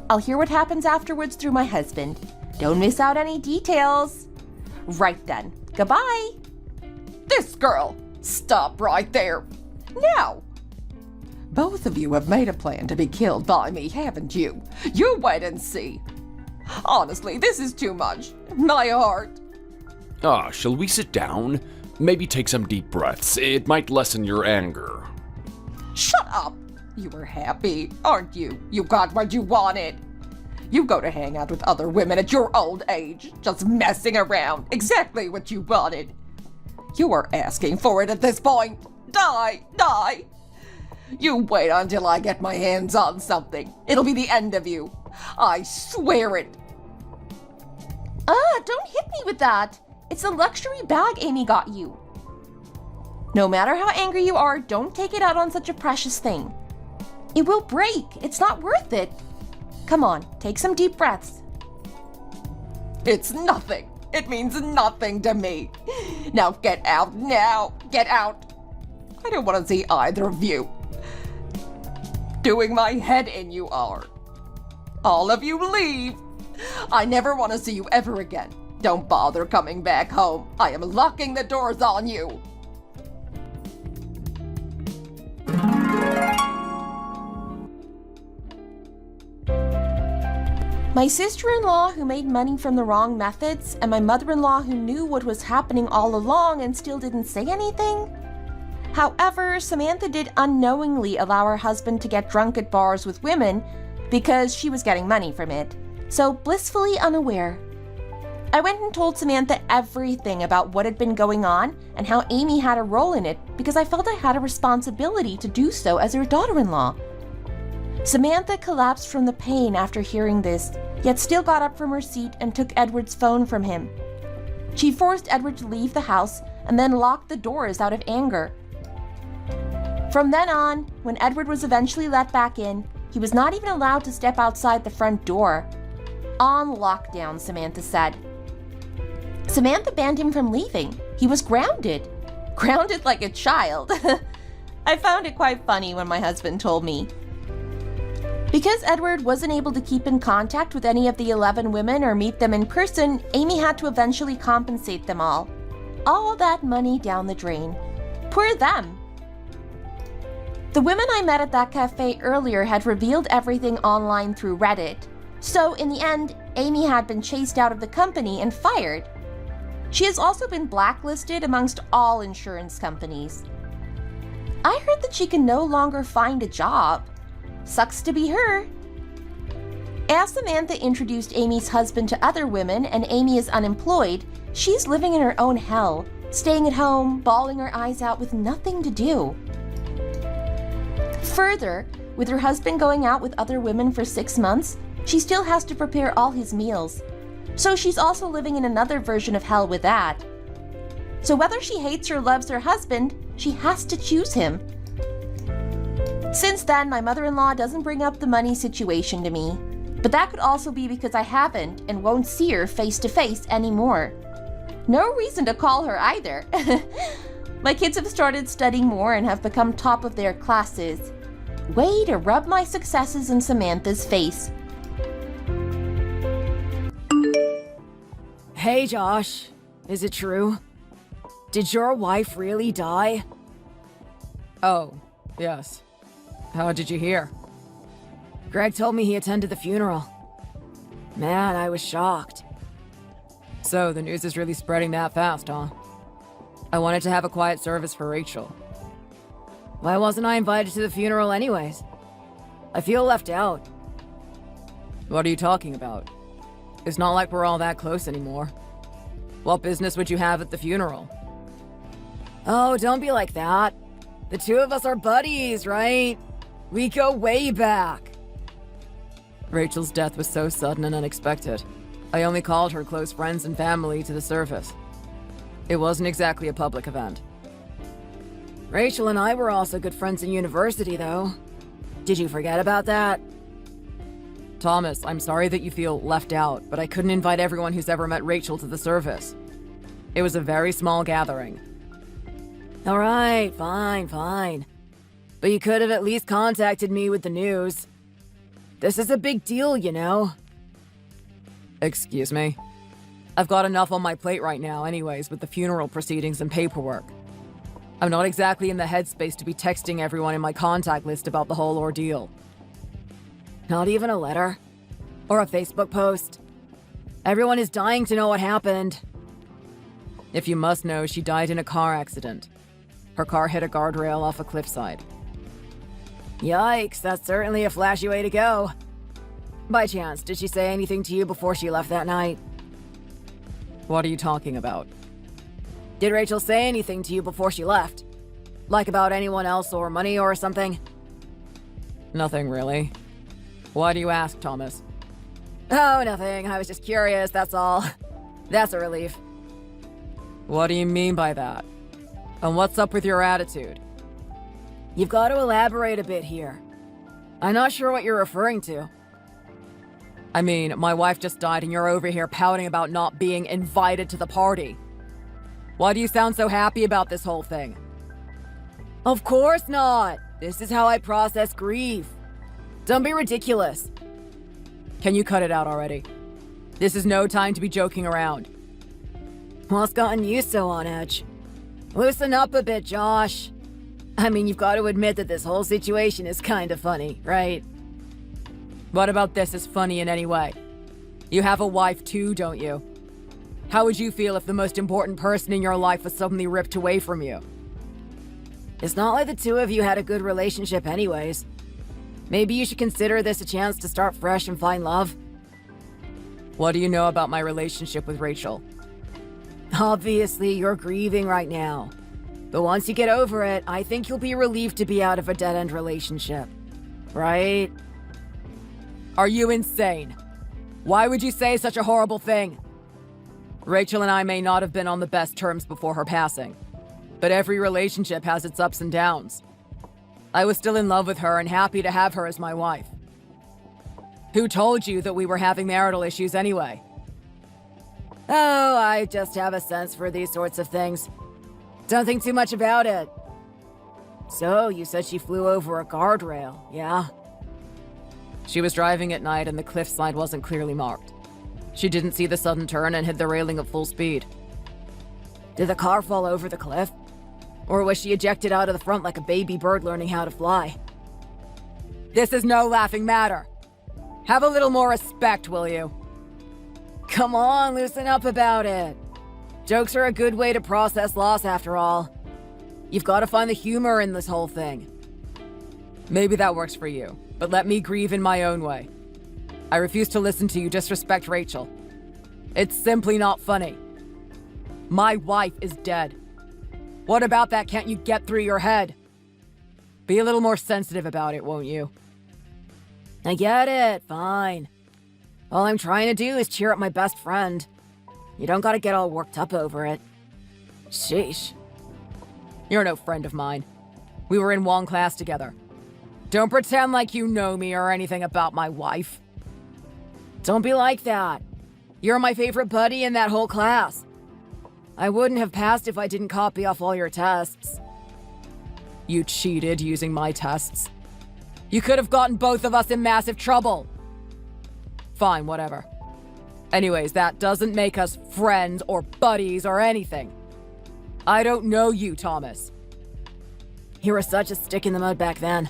I'll hear what happens afterwards through my husband. Don't miss out any details. Right then, goodbye. This girl! Stop right there! Now! Both of you have made a plan to be killed by me, haven't you? You wait and see. Honestly, this is too much. My heart. Shall we sit down? Maybe take some deep breaths. It might lessen your anger. Shut up! You were happy, aren't you? You got what you wanted. You go to hang out with other women at your old age, just messing around. Exactly what you wanted. You are asking for it at this point. Die! Die! You wait until I get my hands on something. It'll be the end of you. I swear it. Don't hit me with that. It's a luxury bag Amy got you. No matter how angry you are, don't take it out on such a precious thing. It will break. It's not worth it. Come on, take some deep breaths. It's nothing. It means nothing to me. Now get out now. Get out. I don't want to see either of you. Doing my head in you are. All of you leave. I never want to see you ever again. Don't bother coming back home. I am locking the doors on you. My sister-in-law who made money from the wrong methods, and my mother-in-law who knew what was happening all along and still didn't say anything? However, Samantha did unknowingly allow her husband to get drunk at bars with women because she was getting money from it, so blissfully unaware. I went and told Samantha everything about what had been going on and how Amy had a role in it because I felt I had a responsibility to do so as her daughter-in-law. Samantha collapsed from the pain after hearing this, yet still got up from her seat and took Edward's phone from him. She forced Edward to leave the house and then locked the doors out of anger. From then on, when Edward was eventually let back in, he was not even allowed to step outside the front door. On lockdown, Samantha said. Samantha banned him from leaving. He was grounded. Grounded like a child. I found it quite funny when my husband told me. Because Edward wasn't able to keep in contact with any of the 11 women or meet them in person, Amy had to eventually compensate them all. All that money down the drain. Poor them. The women I met at that cafe earlier had revealed everything online through Reddit. So in the end, Amy had been chased out of the company and fired. She has also been blacklisted amongst all insurance companies. I heard that she can no longer find a job. Sucks to be her. As Samantha introduced Amy's husband to other women and Amy is unemployed, she's living in her own hell, staying at home, bawling her eyes out with nothing to do. Further, with her husband going out with other women for 6 months, she still has to prepare all his meals. So she's also living in another version of hell with that. So whether she hates or loves her husband, she has to choose him. Since then, my mother-in-law doesn't bring up the money situation to me, but that could also be because I haven't and won't see her face to face anymore. No reason to call her either. My kids have started studying more and have become top of their classes. Way to rub my successes in Samantha's face. Hey Josh, is it true? Did your wife really die? Oh, yes. How did you hear? Greg told me he attended the funeral. Man, I was shocked. So, the news is really spreading that fast, huh? I wanted to have a quiet service for Rachel. Why wasn't I invited to the funeral anyways? I feel left out. What are you talking about? It's not like we're all that close anymore. What business would you have at the funeral? Oh, don't be like that. The two of us are buddies, right? We go way back. Rachel's death was so sudden and unexpected. I only called her close friends and family to the service. It wasn't exactly a public event. Rachel and I were also good friends in university, though. Did you forget about that? Thomas, I'm sorry that you feel left out, but I couldn't invite everyone who's ever met Rachel to the service. It was a very small gathering. All right, fine. But you could have at least contacted me with the news. This is a big deal, you know. Excuse me? I've got enough on my plate right now anyways with the funeral proceedings and paperwork. I'm not exactly in the headspace to be texting everyone in my contact list about the whole ordeal. Not even a letter? Or a Facebook post? Everyone is dying to know what happened. If you must know, she died in a car accident. Her car hit a guardrail off a cliffside. Yikes, that's certainly a flashy way to go. By chance, did she say anything to you before she left that night? What are you talking about? Did Rachel say anything to you before she left? Like about anyone else or money or something? Nothing really. Why do you ask, Thomas? Oh, nothing. I was just curious, that's all. That's a relief. What do you mean by that? And what's up with your attitude? You've got to elaborate a bit here. I'm not sure what you're referring to. I mean, my wife just died and you're over here pouting about not being invited to the party. Why do you sound so happy about this whole thing? Of course not. This is how I process grief. Don't be ridiculous. Can you cut it out already? This is no time to be joking around. What's gotten you so on edge? Loosen up a bit, Josh. I mean, you've got to admit that this whole situation is kind of funny, right? What about this is funny in any way? You have a wife too, don't you? How would you feel if the most important person in your life was suddenly ripped away from you? It's not like the two of you had a good relationship anyways. Maybe you should consider this a chance to start fresh and find love. What do you know about my relationship with Rachel? Obviously, you're grieving right now. But once you get over it, I think you'll be relieved to be out of a dead-end relationship. Right? Are you insane? Why would you say such a horrible thing? Rachel and I may not have been on the best terms before her passing, but every relationship has its ups and downs. I was still in love with her and happy to have her as my wife. Who told you that we were having marital issues anyway? Oh, I just have a sense for these sorts of things. Don't think too much about it. So, you said she flew over a guardrail, yeah? She was driving at night and the cliffside wasn't clearly marked. She didn't see the sudden turn and hit the railing at full speed. Did the car fall over the cliff? Or was she ejected out of the front like a baby bird learning how to fly? This is no laughing matter. Have a little more respect, will you? Come on, loosen up about it. Jokes are a good way to process loss after all. You've got to find the humor in this whole thing. Maybe that works for you, but let me grieve in my own way. I refuse to listen to you disrespect Rachel. It's simply not funny. My wife is dead. What about that can't you get through your head? Be a little more sensitive about it, won't you? I get it, fine. All I'm trying to do is cheer up my best friend. You don't gotta get all worked up over it. Sheesh. You're no friend of mine. We were in one class together. Don't pretend like you know me or anything about my wife. Don't be like that. You're my favorite buddy in that whole class. I wouldn't have passed if I didn't copy off all your tests. You cheated using my tests. You could have gotten both of us in massive trouble. Fine, whatever. Anyways, that doesn't make us friends or buddies or anything. I don't know you, Thomas. You were such a stick in the mud back then.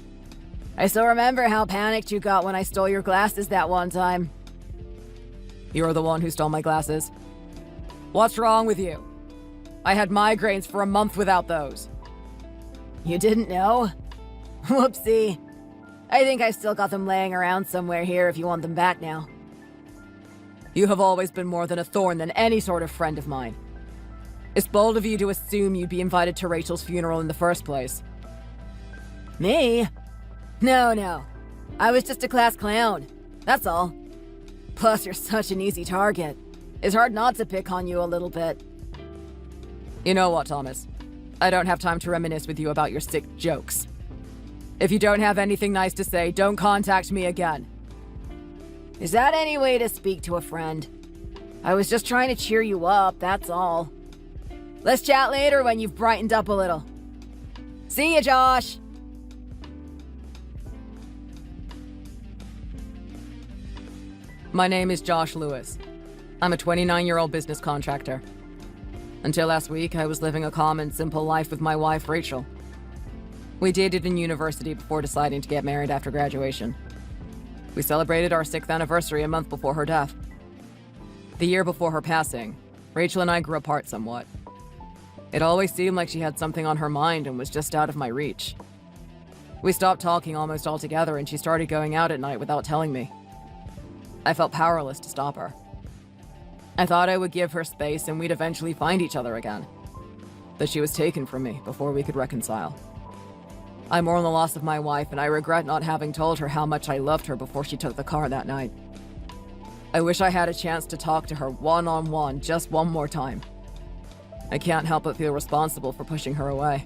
I still remember how panicked you got when I stole your glasses that one time. You're the one who stole my glasses. What's wrong with you? I had migraines for a month without those. You didn't know? Whoopsie. I think I've still got them laying around somewhere here if you want them back now. You have always been more than a thorn than any sort of friend of mine. It's bold of you to assume you'd be invited to Rachel's funeral in the first place. Me? No. I was just a class clown. That's all. Plus, you're such an easy target. It's hard not to pick on you a little bit. You know what, Thomas? I don't have time to reminisce with you about your sick jokes. If you don't have anything nice to say, don't contact me again. Is that any way to speak to a friend? I was just trying to cheer you up, that's all. Let's chat later when you've brightened up a little. See ya, Josh! My name is Josh Lewis. I'm a 29-year-old business contractor. Until last week, I was living a calm and simple life with my wife, Rachel. We dated in university before deciding to get married after graduation. We celebrated our 6th anniversary a month before her death. The year before her passing, Rachel and I grew apart somewhat. It always seemed like she had something on her mind and was just out of my reach. We stopped talking almost altogether and she started going out at night without telling me. I felt powerless to stop her. I thought I would give her space and we'd eventually find each other again. But she was taken from me before we could reconcile. I mourn the loss of my wife and I regret not having told her how much I loved her before she took the car that night. I wish I had a chance to talk to her one-on-one just one more time. I can't help but feel responsible for pushing her away.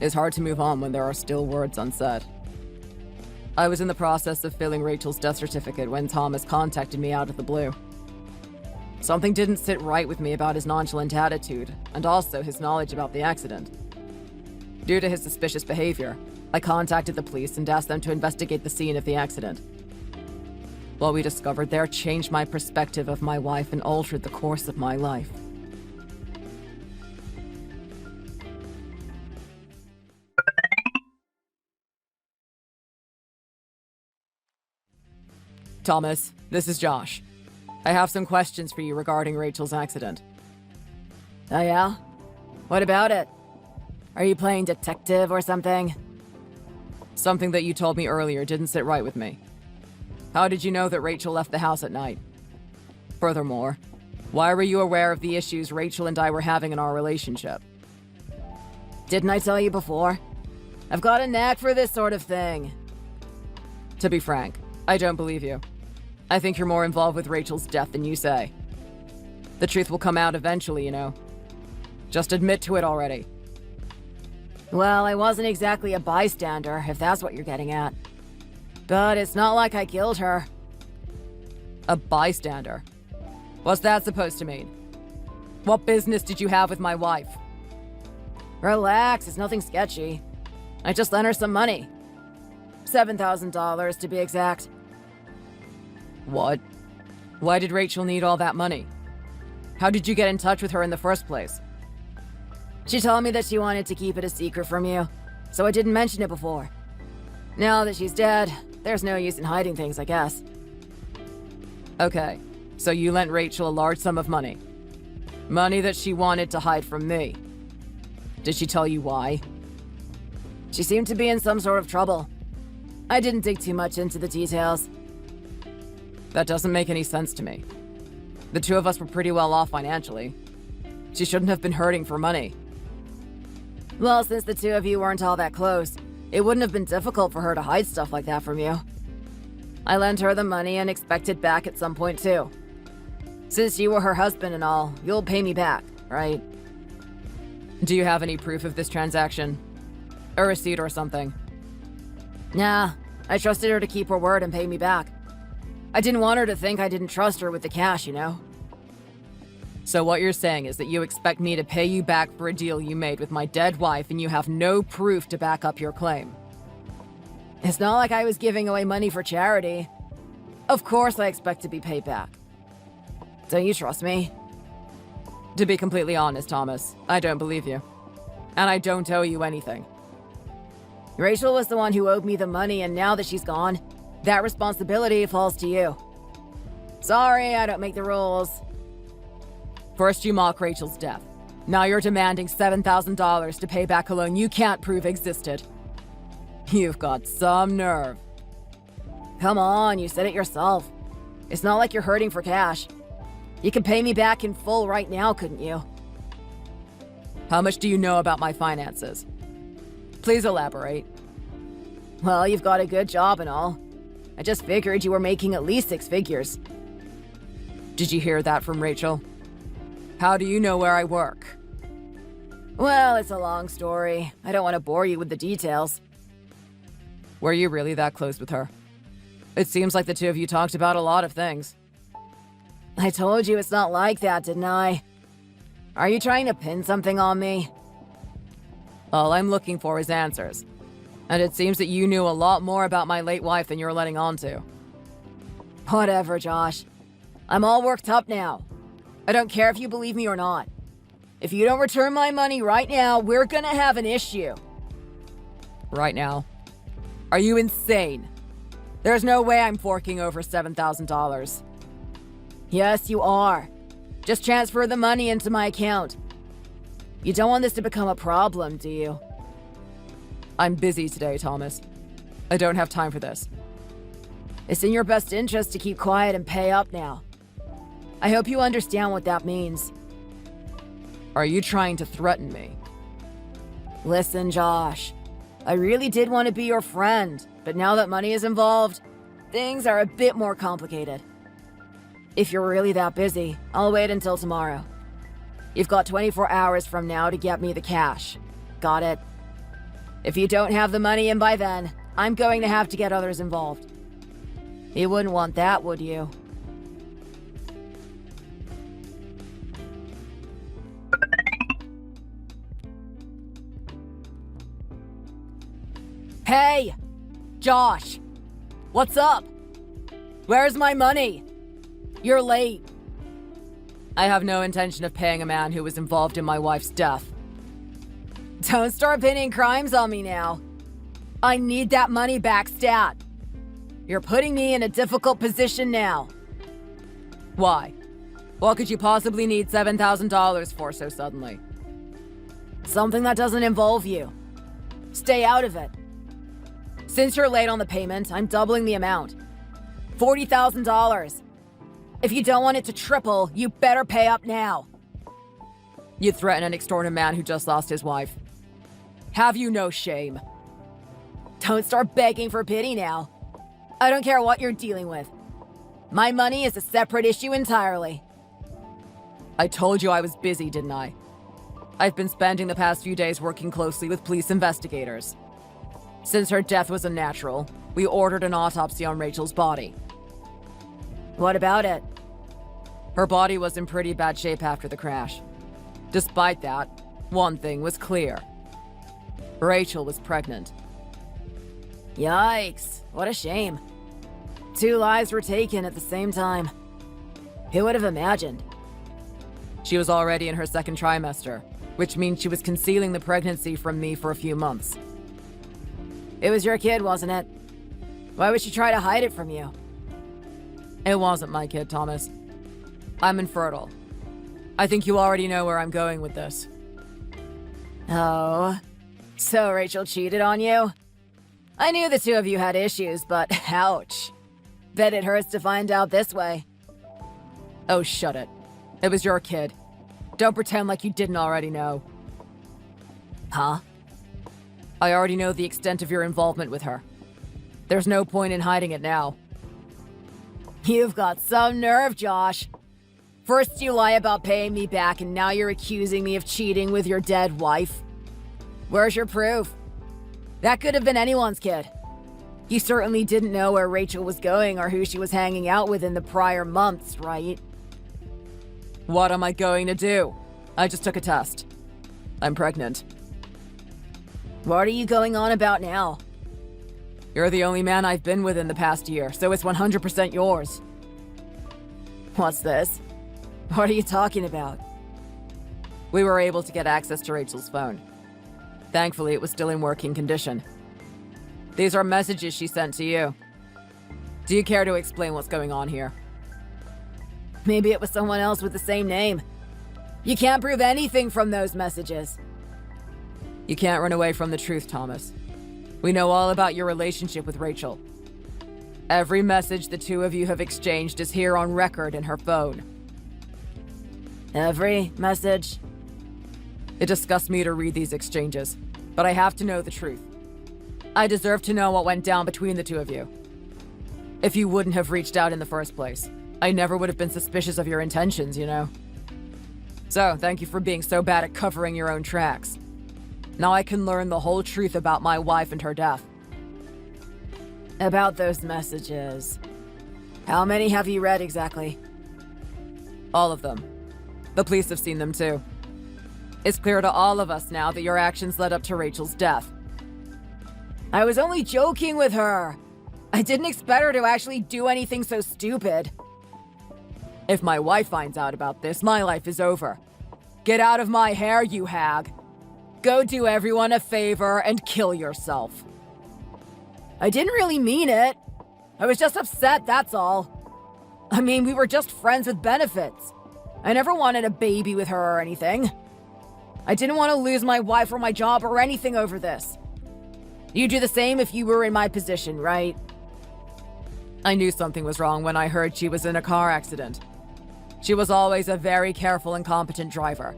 It's hard to move on when there are still words unsaid. I was in the process of filling Rachel's death certificate when Thomas contacted me out of the blue. Something didn't sit right with me about his nonchalant attitude, and also his knowledge about the accident. Due to his suspicious behavior, I contacted the police and asked them to investigate the scene of the accident. What we discovered there changed my perspective of my wife and altered the course of my life. Thomas, this is Josh. I have some questions for you regarding Rachel's accident. Oh yeah? What about it? Are you playing detective or something? Something that you told me earlier didn't sit right with me. How did you know that Rachel left the house at night? Furthermore, why were you aware of the issues Rachel and I were having in our relationship? Didn't I tell you before? I've got a knack for this sort of thing. To be frank, I don't believe you. I think you're more involved with Rachel's death than you say. The truth will come out eventually, you know. Just admit to it already. Well, I wasn't exactly a bystander, if that's what you're getting at. But it's not like I killed her. A bystander? What's that supposed to mean? What business did you have with my wife? Relax, it's nothing sketchy. I just lent her some money. $7,000 to be exact. What? Why did Rachel need all that money? How did you get in touch with her in the first place? She told me that she wanted to keep it a secret from you, so I didn't mention it before. Now that she's dead, there's no use in hiding things, I guess. Okay, so you lent Rachel a large sum of money. Money that she wanted to hide from me. Did she tell you why? She seemed to be in some sort of trouble. I didn't dig too much into the details. That doesn't make any sense to me. The two of us were pretty well off financially. She shouldn't have been hurting for money. Well, since the two of you weren't all that close, it wouldn't have been difficult for her to hide stuff like that from you. I lent her the money and expected back at some point too. Since you were her husband and all, you'll pay me back, right? Do you have any proof of this transaction? A receipt or something? Nah, I trusted her to keep her word and pay me back. I didn't want her to think I didn't trust her with the cash, you know? So what you're saying is that you expect me to pay you back for a deal you made with my dead wife and you have no proof to back up your claim. It's not like I was giving away money for charity. Of course I expect to be paid back. Don't you trust me? To be completely honest, Thomas, I don't believe you. And I don't owe you anything. Rachel was the one who owed me the money, and now that she's gone, that responsibility falls to you. Sorry, I don't make the rules. First you mock Rachel's death. Now you're demanding $7,000 to pay back a loan you can't prove existed. You've got some nerve. Come on, you said it yourself. It's not like you're hurting for cash. You could pay me back in full right now, couldn't you? How much do you know about my finances? Please elaborate. Well, you've got a good job and all. I just figured you were making at least 6 figures. Did you hear that from Rachel? How do you know where I work? Well, it's a long story. I don't want to bore you with the details. Were you really that close with her? It seems like the two of you talked about a lot of things. I told you it's not like that, didn't I? Are you trying to pin something on me? All I'm looking for is answers. And it seems that you knew a lot more about my late wife than you're letting on to. Whatever, Josh. I'm all worked up now. I don't care if you believe me or not. If you don't return my money right now, we're gonna have an issue. Right now? Are you insane? There's no way I'm forking over $7,000. Yes, you are. Just transfer the money into my account. You don't want this to become a problem, do you? I'm busy today, Thomas. I don't have time for this. It's in your best interest to keep quiet and pay up now. I hope you understand what that means. Are you trying to threaten me? Listen, Josh. I really did want to be your friend, but now that money is involved, things are a bit more complicated. If you're really that busy, I'll wait until tomorrow. You've got 24 hours from now to get me the cash. Got it? If you don't have the money in by then, I'm going to have to get others involved. You wouldn't want that, would you? Hey! Josh! What's up? Where's my money? You're late. I have no intention of paying a man who was involved in my wife's death. Don't start pinning crimes on me now. I need that money back stat. You're putting me in a difficult position now. Why? What could you possibly need $7,000 for so suddenly? Something that doesn't involve you. Stay out of it. Since you're late on the payment, I'm doubling the amount. $40,000. If you don't want it to triple, you better pay up now. You'd threaten and extort a man who just lost his wife. Have you no shame? Don't start begging for pity now. I don't care what you're dealing with. My money is a separate issue entirely. I told you I was busy, didn't I? I've been spending the past few days working closely with police investigators. Since her death was unnatural, we ordered an autopsy on Rachel's body. What about it? Her body was in pretty bad shape after the crash. Despite that, one thing was clear. Rachel was pregnant. Yikes, what a shame. 2 lives were taken at the same time. Who would have imagined? She was already in her 2nd trimester, which means she was concealing the pregnancy from me for a few months. It was your kid, wasn't it? Why would she try to hide it from you? It wasn't my kid, Thomas. I'm infertile. I think you already know where I'm going with this. Oh, so Rachel cheated on you? I knew the two of you had issues, but ouch. Bet it hurts to find out this way. Oh, shut it. It was your kid. Don't pretend like you didn't already know. Huh? I already know the extent of your involvement with her. There's no point in hiding it now. You've got some nerve, Josh. First you lie about paying me back, and now you're accusing me of cheating with your dead wife. Where's your proof? That could have been anyone's kid. You certainly didn't know where Rachel was going or who she was hanging out with in the prior months, right? What am I going to do? I just took a test. I'm pregnant. What are you going on about now? You're the only man I've been with in the past year, so it's 100% yours. What's this? What are you talking about? We were able to get access to Rachel's phone. Thankfully, it was still in working condition. These are messages she sent to you. Do you care to explain what's going on here? Maybe it was someone else with the same name. You can't prove anything from those messages. You can't run away from the truth, Thomas. We know all about your relationship with Rachel. Every message the two of you have exchanged is here on record in her phone. Every message? It disgusts me to read these exchanges, but I have to know the truth. I deserve to know what went down between the two of you. If you wouldn't have reached out in the first place, I never would have been suspicious of your intentions, you know? So, thank you for being so bad at covering your own tracks. Now I can learn the whole truth about my wife and her death. About those messages. How many have you read exactly? All of them. The police have seen them too. It's clear to all of us now that your actions led up to Rachel's death. I was only joking with her. I didn't expect her to actually do anything so stupid. If my wife finds out about this, my life is over. Get out of my hair, you hag. Go do everyone a favor and kill yourself. I didn't really mean it. I was just upset, that's all. I mean, we were just friends with benefits. I never wanted a baby with her or anything. I didn't want to lose my wife or my job or anything over this. You'd do the same if you were in my position, right? I knew something was wrong when I heard she was in a car accident. She was always a very careful and competent driver.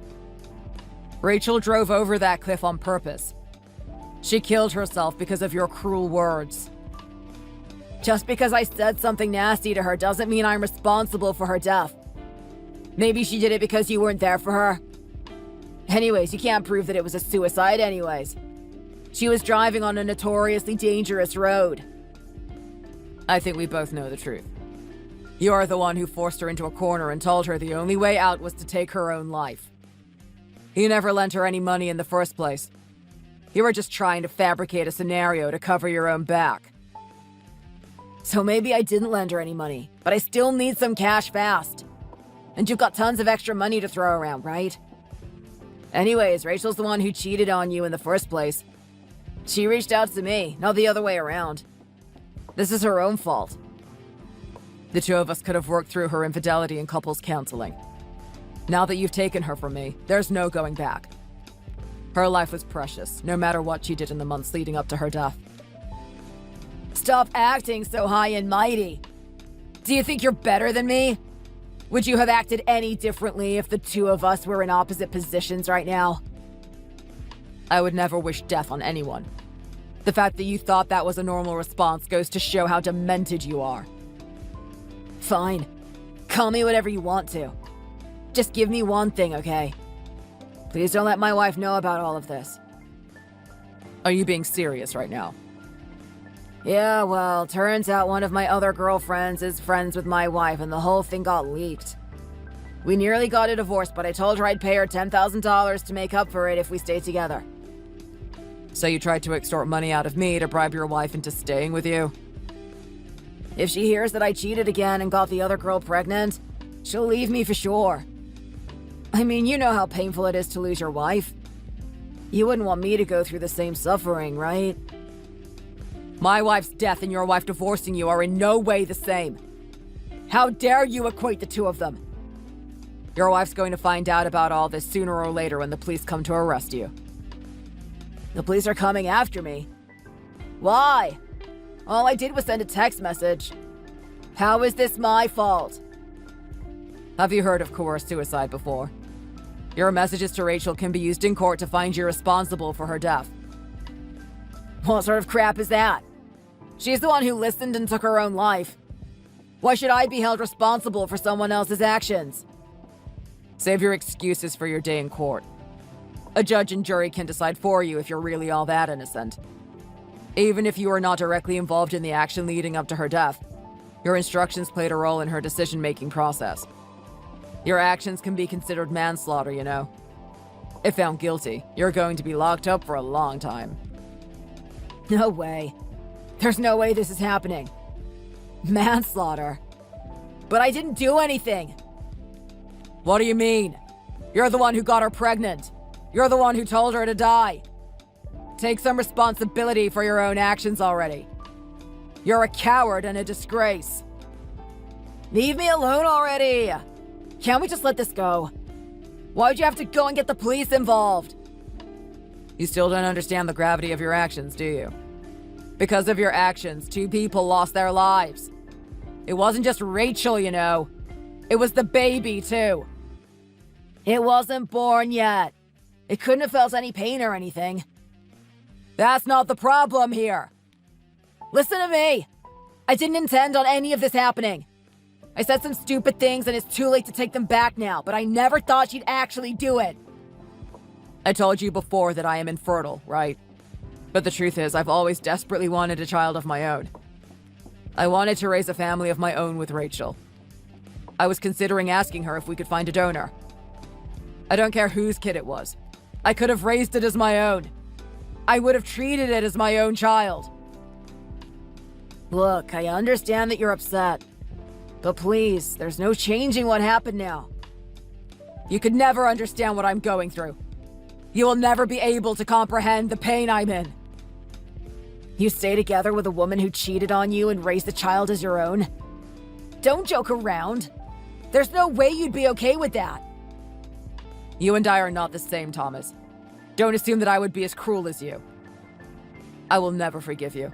Rachel drove over that cliff on purpose. She killed herself because of your cruel words. Just because I said something nasty to her doesn't mean I'm responsible for her death. Maybe she did it because you weren't there for her. Anyways, you can't prove that it was a suicide anyways. She was driving on a notoriously dangerous road. I think we both know the truth. You're the one who forced her into a corner and told her the only way out was to take her own life. You never lent her any money in the first place. You were just trying to fabricate a scenario to cover your own back. So maybe I didn't lend her any money, but I still need some cash fast. And you've got tons of extra money to throw around, right? Anyways, Rachel's the one who cheated on you in the first place. She reached out to me, not the other way around. This is her own fault. The two of us could have worked through her infidelity in couples counseling. Now that you've taken her from me, there's no going back. Her life was precious, no matter what she did in the months leading up to her death. Stop acting so high and mighty. Do you think you're better than me? Would you have acted any differently if the two of us were in opposite positions right now? I would never wish death on anyone. The fact that you thought that was a normal response goes to show how demented you are. Fine. Call me whatever you want to. Just give me one thing, okay? Please don't let my wife know about all of this. Are you being serious right now? Yeah, well, turns out one of my other girlfriends is friends with my wife and the whole thing got leaked. We nearly got a divorce, but I told her I'd pay her $10,000 to make up for it if we stayed together. So you tried to extort money out of me to bribe your wife into staying with you? If she hears that I cheated again and got the other girl pregnant, she'll leave me for sure. I mean, you know how painful it is to lose your wife. You wouldn't want me to go through the same suffering, right? My wife's death and your wife divorcing you are in no way the same. How dare you equate the two of them? Your wife's going to find out about all this sooner or later when the police come to arrest you. The police are coming after me. Why? All I did was send a text message. How is this my fault? Have you heard of coerced suicide before? Your messages to Rachel can be used in court to find you responsible for her death. What sort of crap is that? She's the one who listened and took her own life. Why should I be held responsible for someone else's actions? Save your excuses for your day in court. A judge and jury can decide for you if you're really all that innocent. Even if you are not directly involved in the action leading up to her death, your instructions played a role in her decision-making process. Your actions can be considered manslaughter, you know. If found guilty, you're going to be locked up for a long time. No way. There's no way this is happening. Manslaughter. But I didn't do anything. What do you mean? You're the one who got her pregnant. You're the one who told her to die. Take some responsibility for your own actions already. You're a coward and a disgrace. Leave me alone already. Can't we just let this go? Why'd you have to go and get the police involved? You still don't understand the gravity of your actions, do you? Because of your actions, 2 people lost their lives. It wasn't just Rachel, you know. It was the baby, too. It wasn't born yet. It couldn't have felt any pain or anything. That's not the problem here. Listen to me. I didn't intend on any of this happening. I said some stupid things and it's too late to take them back now, but I never thought she'd actually do it. I told you before that I am infertile, right? But the truth is, I've always desperately wanted a child of my own. I wanted to raise a family of my own with Rachel. I was considering asking her if we could find a donor. I don't care whose kid it was. I could have raised it as my own. I would have treated it as my own child. Look, I understand that you're upset. But please, there's no changing what happened now. You could never understand what I'm going through. You will never be able to comprehend the pain I'm in. You stay together with a woman who cheated on you and raised the child as your own? Don't joke around. There's no way you'd be okay with that. You and I are not the same, Thomas. Don't assume that I would be as cruel as you. I will never forgive you.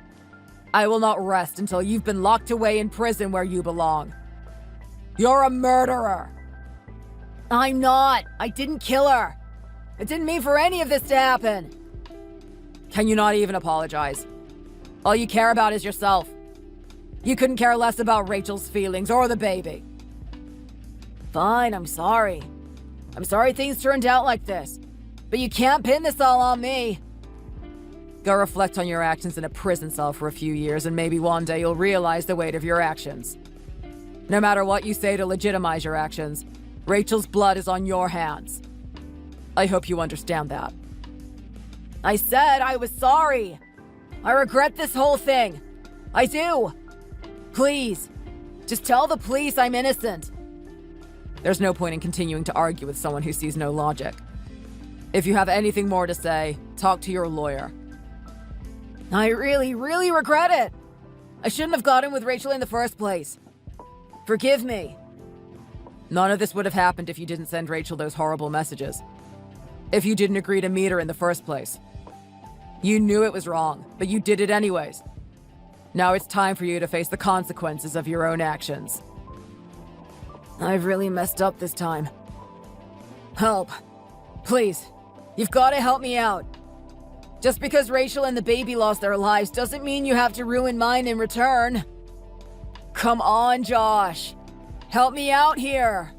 I will not rest until you've been locked away in prison where you belong. You're a murderer. I'm not. I didn't kill her. I didn't mean for any of this to happen. Can you not even apologize? All you care about is yourself. You couldn't care less about Rachel's feelings or the baby. Fine, I'm sorry. I'm sorry things turned out like this. But you can't pin this all on me. Go reflect on your actions in a prison cell for a few years and maybe one day you'll realize the weight of your actions. No matter what you say to legitimize your actions, Rachel's blood is on your hands. I hope you understand that. I said I was sorry. I regret this whole thing. I do. Please, just tell the police I'm innocent. There's no point in continuing to argue with someone who sees no logic. If you have anything more to say, talk to your lawyer. I really, really regret it. I shouldn't have gotten with Rachel in the first place. Forgive me. None of this would have happened if you didn't send Rachel those horrible messages. If you didn't agree to meet her in the first place. You knew it was wrong, but you did it anyways. Now it's time for you to face the consequences of your own actions. I've really messed up this time. Help. Please. You've got to help me out. Just because Rachel and the baby lost their lives doesn't mean you have to ruin mine in return. Come on, Josh. Help me out here.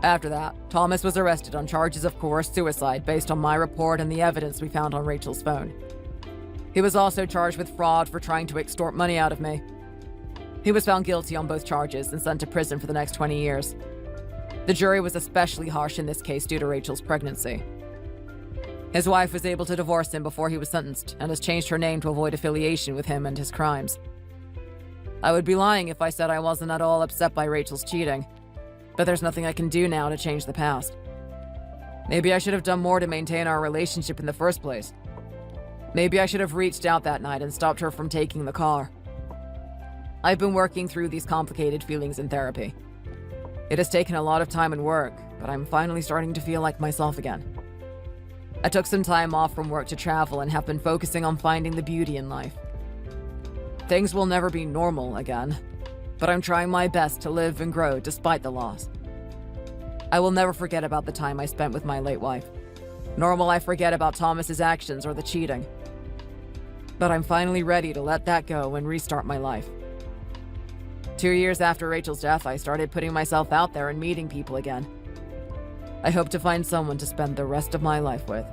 After that, Thomas was arrested on charges of coerced suicide based on my report and the evidence we found on Rachel's phone. He was also charged with fraud for trying to extort money out of me. He was found guilty on both charges and sent to prison for the next 20 years. The jury was especially harsh in this case due to Rachel's pregnancy. His wife was able to divorce him before he was sentenced and has changed her name to avoid affiliation with him and his crimes. I would be lying if I said I wasn't at all upset by Rachel's cheating, but there's nothing I can do now to change the past. Maybe I should have done more to maintain our relationship in the first place. Maybe I should have reached out that night and stopped her from taking the car. I've been working through these complicated feelings in therapy. It has taken a lot of time and work, but I'm finally starting to feel like myself again. I took some time off from work to travel and have been focusing on finding the beauty in life. Things will never be normal again, but I'm trying my best to live and grow despite the loss. I will never forget about the time I spent with my late wife, nor will I forget about Thomas's actions or the cheating. But I'm finally ready to let that go and restart my life. 2 years after Rachel's death, I started putting myself out there and meeting people again. I hope to find someone to spend the rest of my life with.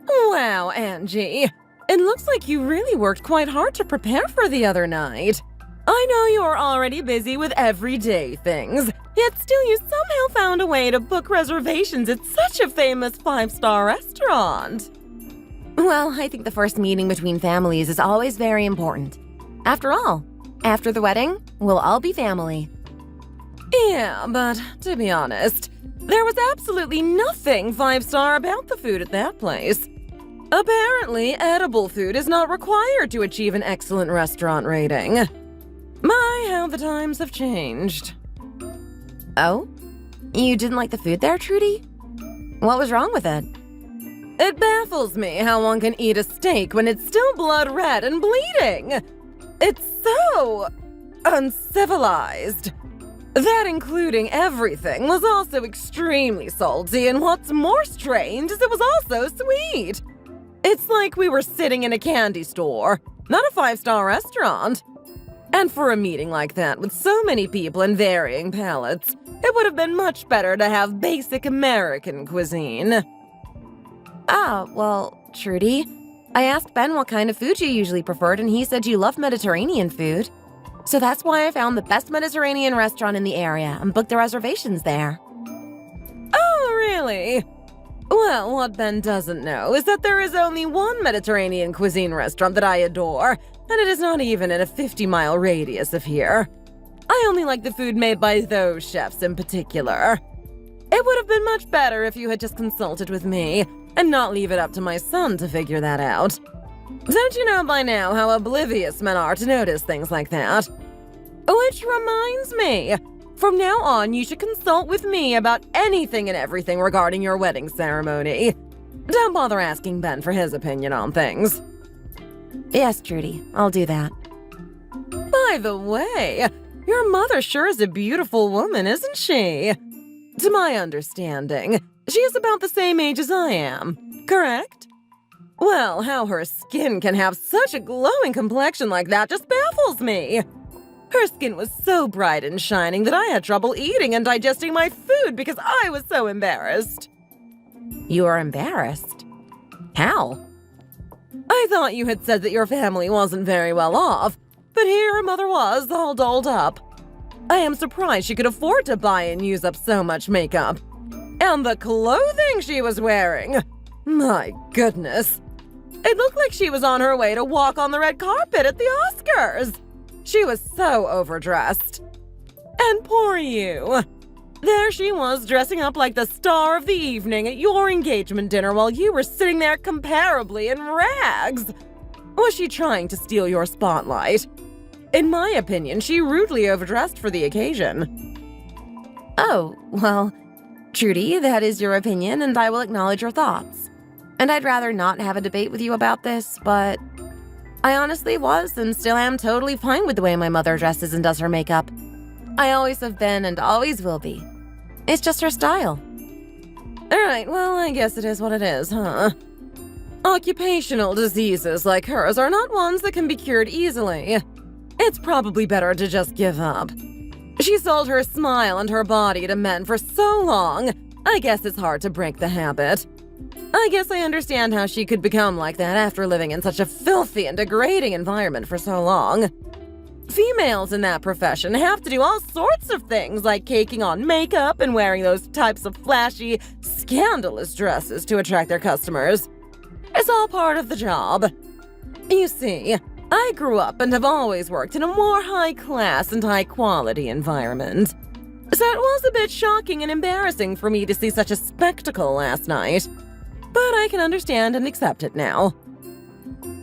Wow, Angie. It looks like you really worked quite hard to prepare for the other night. I know you're already busy with everyday things, yet still you somehow found a way to book reservations at such a famous 5-star restaurant. Well, I think the first meeting between families is always very important. After all, after the wedding, we'll all be family. Yeah, but to be honest, there was absolutely nothing 5-star about the food at that place. Apparently, edible food is not required to achieve an excellent restaurant rating. My, how the times have changed. Oh? You didn't like the food there, Trudy? What was wrong with it? It baffles me how one can eat a steak when it's still blood red and bleeding. It's so uncivilized. That, including everything, was also extremely salty, and what's more strange is it was also sweet. It's like we were sitting in a candy store, not a 5-star restaurant. And for a meeting like that with so many people and varying palates, it would have been much better to have basic American cuisine. Ah, well, Trudy, I asked Ben what kind of food you usually preferred, and he said you love Mediterranean food. So that's why I found the best Mediterranean restaurant in the area and booked the reservations there. Oh, really? Well, what Ben doesn't know is that there is only one Mediterranean cuisine restaurant that I adore, and it is not even in a 50-mile radius of here. I only like the food made by those chefs in particular. It would have been much better if you had just consulted with me and not leave it up to my son to figure that out. Don't you know by now how oblivious men are to notice things like that? Which reminds me, from now on you should consult with me about anything and everything regarding your wedding ceremony. Don't bother asking Ben for his opinion on things. Yes, Trudy, I'll do that. By the way, your mother sure is a beautiful woman, isn't she? To my understanding, she is about the same age as I am, correct? Well, how her skin can have such a glowing complexion like that just baffles me. Her skin was so bright and shining that I had trouble eating and digesting my food because I was so embarrassed. You are embarrassed? How? I thought you had said that your family wasn't very well off, but here her mother was, all dolled up. I am surprised she could afford to buy and use up so much makeup. And the clothing she was wearing! My goodness. It looked like she was on her way to walk on the red carpet at the Oscars. She was so overdressed. And poor you. There she was, dressing up like the star of the evening at your engagement dinner while you were sitting there comparably in rags. Was she trying to steal your spotlight? In my opinion, she rudely overdressed for the occasion. Oh, well, Trudy, that is your opinion, and I will acknowledge your thoughts. And I'd rather not have a debate with you about this, but I honestly was and still am totally fine with the way my mother dresses and does her makeup. I always have been and always will be. It's just her style. Alright, well, I guess it is what it is, huh? Occupational diseases like hers are not ones that can be cured easily. It's probably better to just give up. She sold her smile and her body to men for so long, I guess it's hard to break the habit. I guess I understand how she could become like that after living in such a filthy and degrading environment for so long. Females in that profession have to do all sorts of things like caking on makeup and wearing those types of flashy, scandalous dresses to attract their customers. It's all part of the job. You see, I grew up and have always worked in a more high-class and high-quality environment. So it was a bit shocking and embarrassing for me to see such a spectacle last night. But I can understand and accept it now.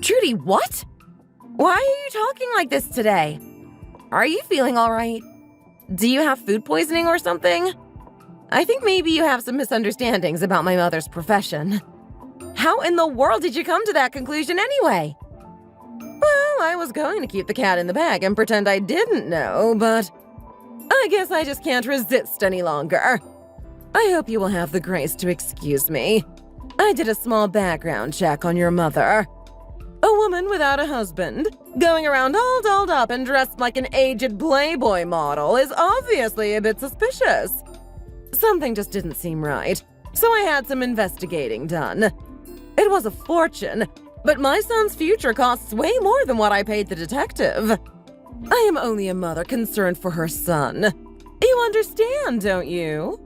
Trudy, what? Why are you talking like this today? Are you feeling all right? Do you have food poisoning or something? I think maybe you have some misunderstandings about my mother's profession. How in the world did you come to that conclusion anyway? Well, I was going to keep the cat in the bag and pretend I didn't know, but I guess I just can't resist any longer. I hope you will have the grace to excuse me. I did a small background check on your mother. A woman without a husband, going around all dolled up and dressed like an aged Playboy model is obviously a bit suspicious. Something just didn't seem right, so I had some investigating done. It was a fortune, but my son's future costs way more than what I paid the detective. I am only a mother concerned for her son. You understand, don't you?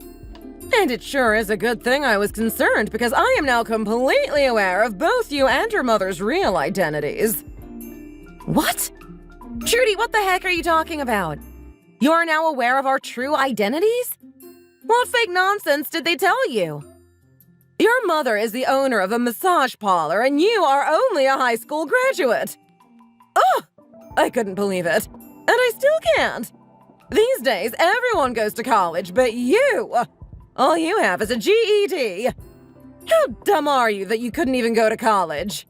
And it sure is a good thing I was concerned because I am now completely aware of both you and your mother's real identities. What? Trudy, what the heck are you talking about? You're now aware of our true identities? What fake nonsense did they tell you? Your mother is the owner of a massage parlor and you are only a high school graduate. Ugh! I couldn't believe it. And I still can't. These days, everyone goes to college, but you... all you have is a GED. How dumb are you that you couldn't even go to college?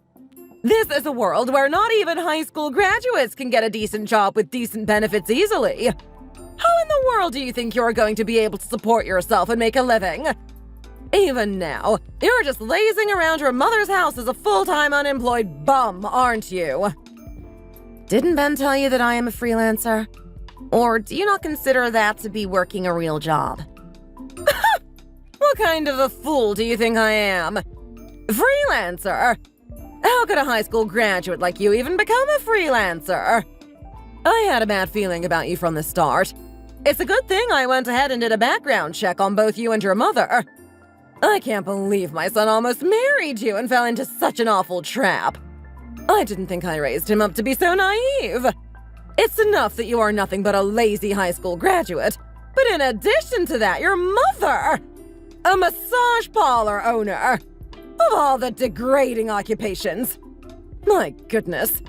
This is a world where not even high school graduates can get a decent job with decent benefits easily. How in the world do you think you're going to be able to support yourself and make a living? Even now, you're just lazing around your mother's house as a full-time unemployed bum, aren't you? Didn't Ben tell you that I am a freelancer? Or do you not consider that to be working a real job? What kind of a fool do you think I am? Freelancer? How could a high school graduate like you even become a freelancer? I had a bad feeling about you from the start. It's a good thing I went ahead and did a background check on both you and your mother. I can't believe my son almost married you and fell into such an awful trap. I didn't think I raised him up to be so naive. It's enough that you are nothing but a lazy high school graduate. But in addition to that, your mother, a massage parlor owner, of all the degrading occupations. My goodness.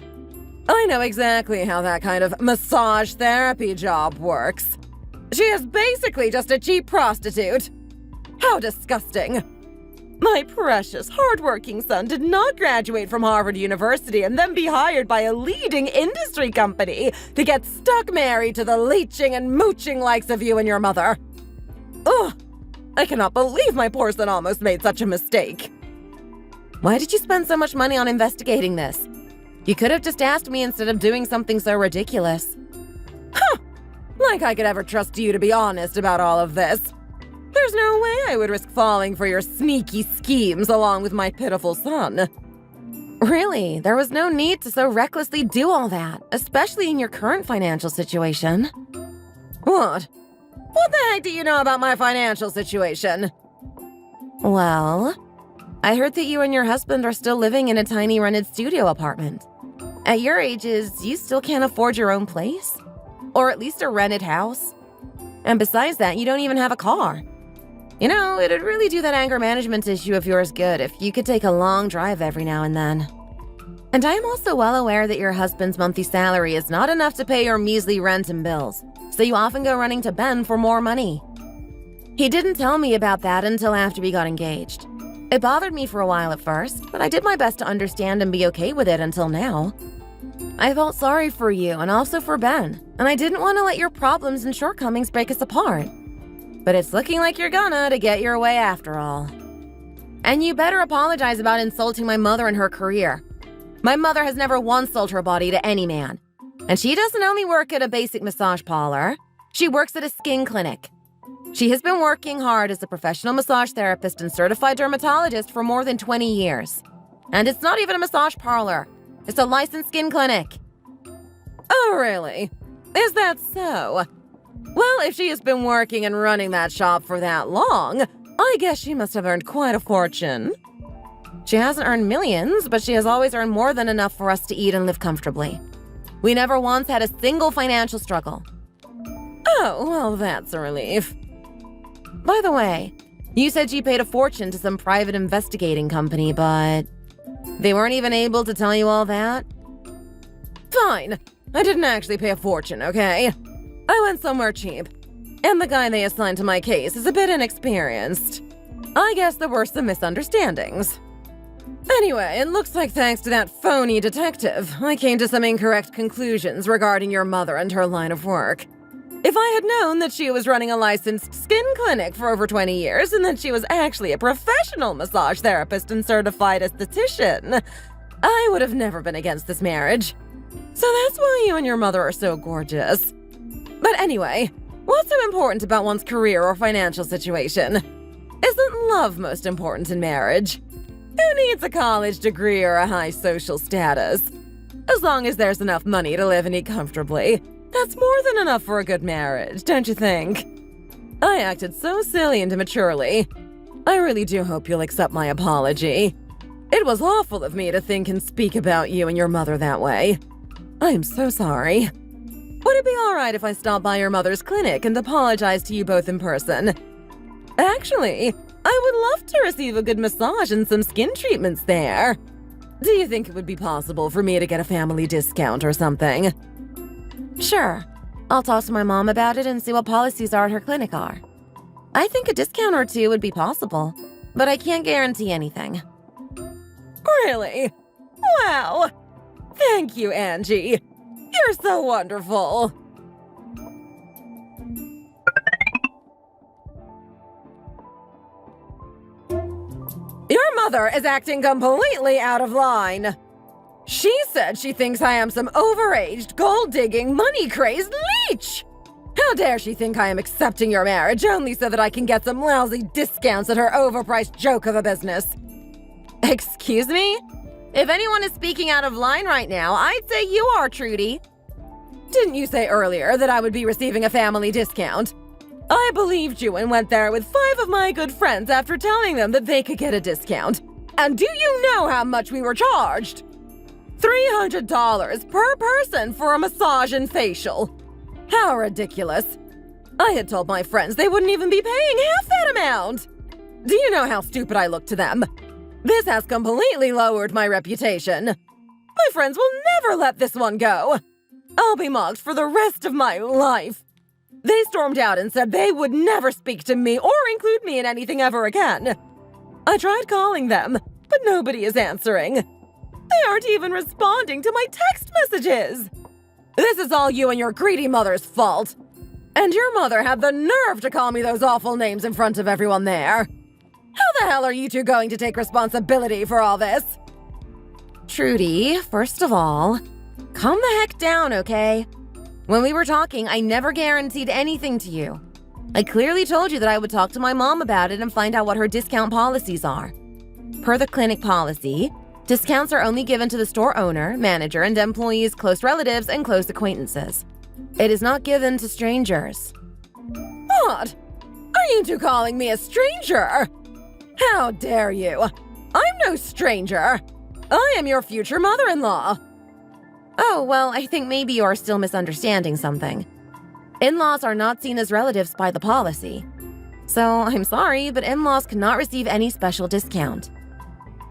I know exactly how that kind of massage therapy job works. She is basically just a cheap prostitute. How disgusting. My precious, hardworking son did not graduate from Harvard University and then be hired by a leading industry company to get stuck married to the leeching and mooching likes of you and your mother. Ugh, I cannot believe my poor son almost made such a mistake. Why did you spend so much money on investigating this? You could have just asked me instead of doing something so ridiculous. Huh, like I could ever trust you to be honest about all of this. There's no way I would risk falling for your sneaky schemes along with my pitiful son. Really, there was no need to so recklessly do all that, especially in your current financial situation. What? What the heck do you know about my financial situation? Well, I heard that you and your husband are still living in a tiny rented studio apartment. At your ages, you still can't afford your own place? Or at least a rented house? And besides that, you don't even have a car. You know, it'd really do that anger management issue of yours good if you could take a long drive every now and then. And I am also well aware that your husband's monthly salary is not enough to pay your measly rent and bills, so you often go running to Ben for more money. He didn't tell me about that until after we got engaged. It bothered me for a while at first, but I did my best to understand and be okay with it until now. I felt sorry for you and also for Ben, and I didn't want to let your problems and shortcomings break us apart. But it's looking like you're gonna to get your way after all. And you better apologize about insulting my mother and her career. My mother has never once sold her body to any man. And she doesn't only work at a basic massage parlor, she works at a skin clinic. She has been working hard as a professional massage therapist and certified dermatologist for more than 20 years. And it's not even a massage parlor. It's a licensed skin clinic. Oh, really? Is that so? Well, if she has been working and running that shop for that long, I guess she must have earned quite a fortune. She hasn't earned millions, but she has always earned more than enough for us to eat and live comfortably. We never once had a single financial struggle. Oh, well, that's a relief. By the way, you said you paid a fortune to some private investigating company, but they weren't even able to tell you all that? Fine. I didn't actually pay a fortune, okay? I went somewhere cheap. And the guy they assigned to my case is a bit inexperienced. I guess there were some misunderstandings. Anyway, it looks like thanks to that phony detective, I came to some incorrect conclusions regarding your mother and her line of work. If I had known that she was running a licensed skin clinic for over 20 years and that she was actually a professional massage therapist and certified esthetician, I would have never been against this marriage. So that's why you and your mother are so gorgeous. But anyway, what's so important about one's career or financial situation? Isn't love most important in marriage? Who needs a college degree or a high social status? As long as there's enough money to live and eat comfortably, that's more than enough for a good marriage, don't you think? I acted so silly and immaturely. I really do hope you'll accept my apology. It was awful of me to think and speak about you and your mother that way. I am so sorry. Would it be alright if I stopped by your mother's clinic and apologized to you both in person? Actually, I would love to receive a good massage and some skin treatments there. Do you think it would be possible for me to get a family discount or something? Sure. I'll talk to my mom about it and see what policies our at her clinic are. I think a discount or two would be possible, but I can't guarantee anything. Really? Wow! Thank you, Angie. You're so wonderful. Your mother is acting completely out of line. She said she thinks I am some overaged, gold-digging, money-crazed leech. How dare she think I am accepting your marriage only so that I can get some lousy discounts at her overpriced joke of a business? Excuse me? If anyone is speaking out of line right now, I'd say you are, Trudy. Didn't you say earlier that I would be receiving a family discount? I believed you and went there with 5 of my good friends after telling them that they could get a discount. And do you know how much we were charged? $300 per person for a massage and facial. How ridiculous. I had told my friends they wouldn't even be paying half that amount. Do you know how stupid I look to them? This has completely lowered my reputation. My friends will never let this one go. I'll be mocked for the rest of my life. They stormed out and said they would never speak to me or include me in anything ever again. I tried calling them, but nobody is answering. They aren't even responding to my text messages. This is all you and your greedy mother's fault. And your mother had the nerve to call me those awful names in front of everyone there. How the hell are you two going to take responsibility for all this? Trudy, first of all, calm the heck down, okay? When we were talking, I never guaranteed anything to you. I clearly told you that I would talk to my mom about it and find out what her discount policies are. Per the clinic policy, discounts are only given to the store owner, manager, and employees' close relatives and close acquaintances. It is not given to strangers. What? Are you two calling me a stranger? How dare you? I'm no stranger. I am your future mother-in-law. Oh, well, I think maybe you're still misunderstanding something. In-laws are not seen as relatives by the policy. So, I'm sorry, but in-laws cannot receive any special discount.